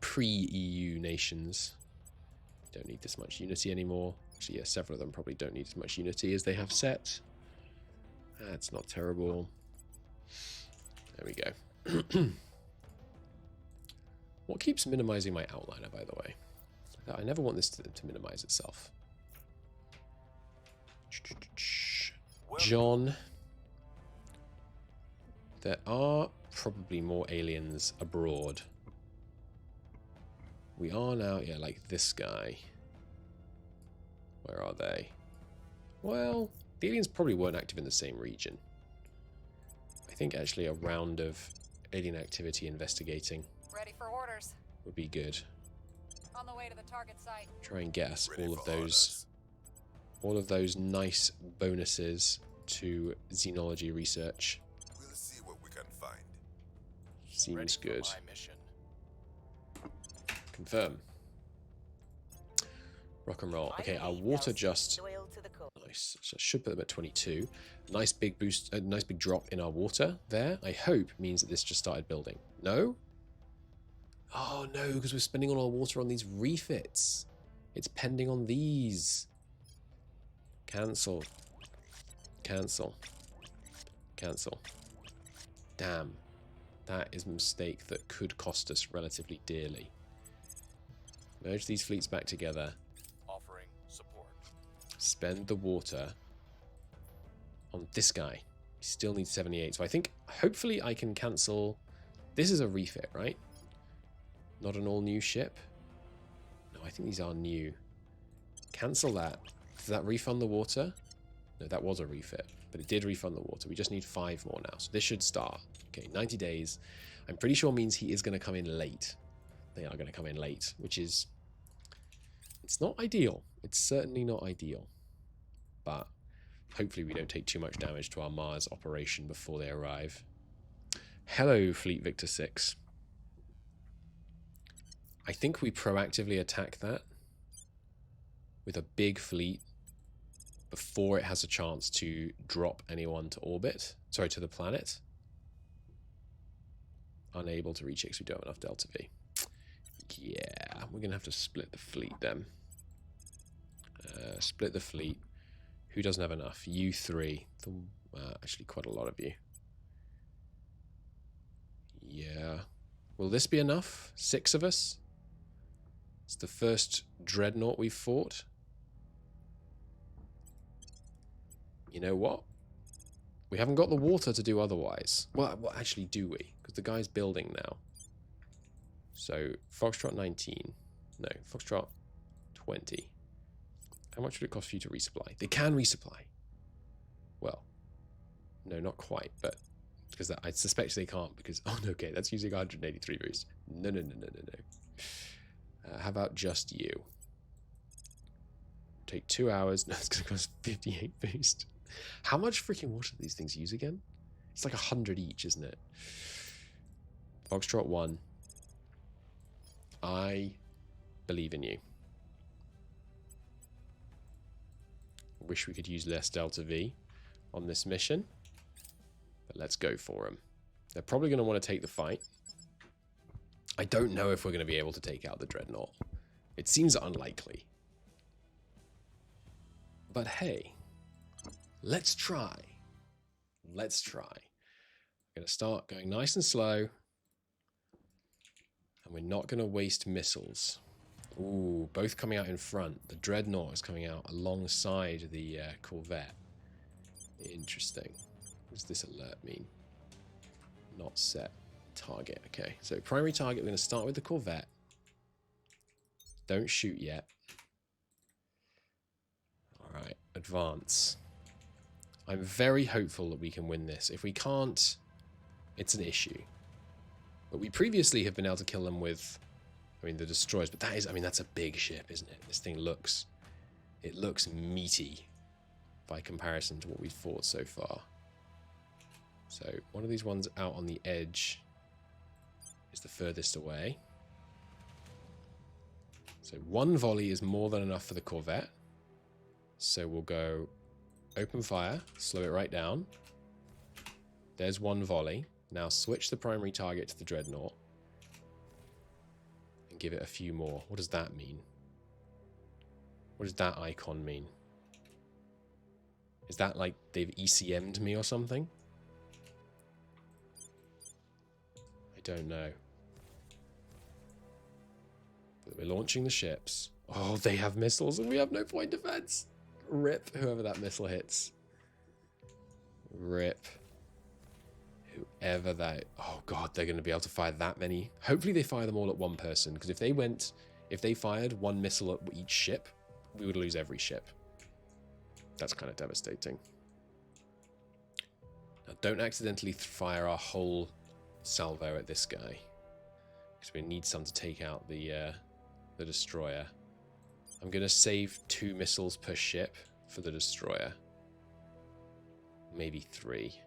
pre-EU nations. Don't need this much unity anymore. Actually, yeah, several of them probably don't need as much unity as they have set. That's not terrible. There we go. What keeps minimizing my outliner, by the way? I never want this to minimize itself. John. There are probably more aliens abroad. We are now, yeah, like this guy. Where are they? Well, the aliens probably weren't active in the same region. I think actually a round of alien activity investigating Ready for orders. would be good. On the way to the target site. Try and get us Ready all for of those nice bonuses to xenology research. We'll see what we can find. Seems Ready good. for my mission. Confirm. Rock and roll. Okay, our water just Loyal to the cause. nice. So I should put them at 22. Nice big boost, a nice big drop in our water there. I hope means that this just started building. No? Oh no, because we're spending all our water on these refits. It's pending on these. Cancel. Cancel. Cancel. Damn. That is a mistake that could cost us relatively dearly. Merge these fleets back together. Offering support. Spend the water on this guy. He still needs 78. So I think hopefully I can cancel. This is a refit, right? Not an all new ship. No, I think these are new. Cancel that. Does that refund the water? No, that was a refit, but it did refund the water. We just need 5 more now. So this should start. Okay, 90 days. I'm pretty sure means he is going to come in late. They are going to come in late, which is... It's not ideal. It's certainly not ideal. But hopefully we don't take too much damage to our Mars operation before they arrive. Hello, Fleet Victor 6. I think we proactively attack that with a big fleet before it has a chance to drop anyone to orbit. Sorry, to the planet. Unable to reach it because we don't have enough Delta V. Yeah, we're going to have to split the fleet then. Split the fleet. Who doesn't have enough? You 3. Actually, quite a lot of you. Yeah. Will this be enough? 6 of us? It's the first dreadnought we've fought. You know what? We haven't got the water to do otherwise. Well, actually, do we? Because the guy's building now. So, Foxtrot 19. No, Foxtrot 20. How much would it cost for you to resupply? They can resupply. Well, no, not quite, but because I suspect they can't because, oh no, okay, that's using 183 boost. No. How about just you? Take 2 hours. No, it's going to cost 58 boost. How much freaking water do these things use again? It's like 100 each, isn't it? Foxtrot 1. I believe in you. Wish we could use less Delta V on this mission. But let's go for them. They're probably going to want to take the fight. I don't know if we're going to be able to take out the Dreadnought. It seems unlikely. But hey, let's try. Let's try. I'm going to start going nice and slow. And we're not going to waste missiles. Ooh, both coming out in front. The Dreadnought is coming out alongside the Corvette. Interesting. What does this alert mean? Not set target. Okay, so primary target, we're going to start with the Corvette. Don't shoot yet. Alright, advance. I'm very hopeful that we can win this. If we can't, it's an issue. But we previously have been able to kill them with, I mean, the destroyers. But that is, I mean, that's a big ship, isn't it? This thing looks, it looks meaty by comparison to what we've fought so far. So one of these ones out on the edge is the furthest away. So one volley is more than enough for the Corvette. So we'll go open fire, slow it right down. There's one volley. Now switch the primary target to the Dreadnought. And give it a few more. What does that mean? What does that icon mean? Is that like they've ECM'd me or something? I don't know. But we're launching the ships. Oh, they have missiles and we have no point defense. Rip whoever that missile hits. Rip. Whoever that... Oh god, they're going to be able to fire that many. Hopefully they fire them all at one person. Because if they fired one missile at each ship, we would lose every ship. That's kind of devastating. Now don't accidentally fire our whole salvo at this guy. Because we need some to take out the destroyer. I'm going to save 2 missiles per ship for the destroyer. Maybe 3.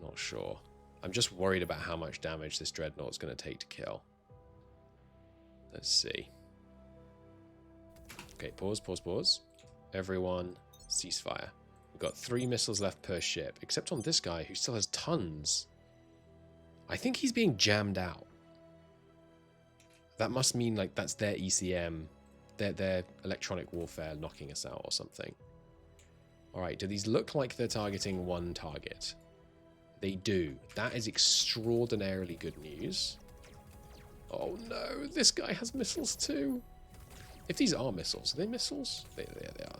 Not sure. I'm just worried about how much damage this Dreadnought is going to take to kill. Let's see. Okay, pause, pause, pause. Everyone, ceasefire. We've got 3 missiles left per ship, except on this guy who still has tons. I think he's being jammed out. That must mean like that's their ECM, their electronic warfare knocking us out or something. Alright, do these look like they're targeting one target? They do. That is extraordinarily good news. Oh no, this guy has missiles too. If these are missiles, are they missiles? They are.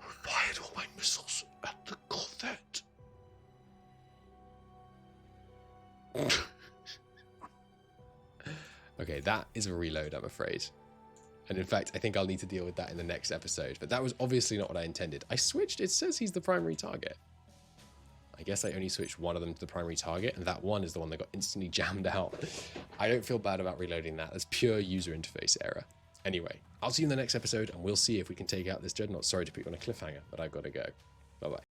I fired all my missiles at the Corvette. Okay, that is a reload, I'm afraid. And in fact, I think I'll need to deal with that in the next episode. But that was obviously not what I intended. I switched. It says he's the primary target. I guess I only switched one of them to the primary target, and that one is the one that got instantly jammed out. I don't feel bad about reloading that. That's pure user interface error. Anyway, I'll see you in the next episode, and we'll see if we can take out this Dreadnought. Sorry to put you on a cliffhanger, but I've got to go. Bye-bye.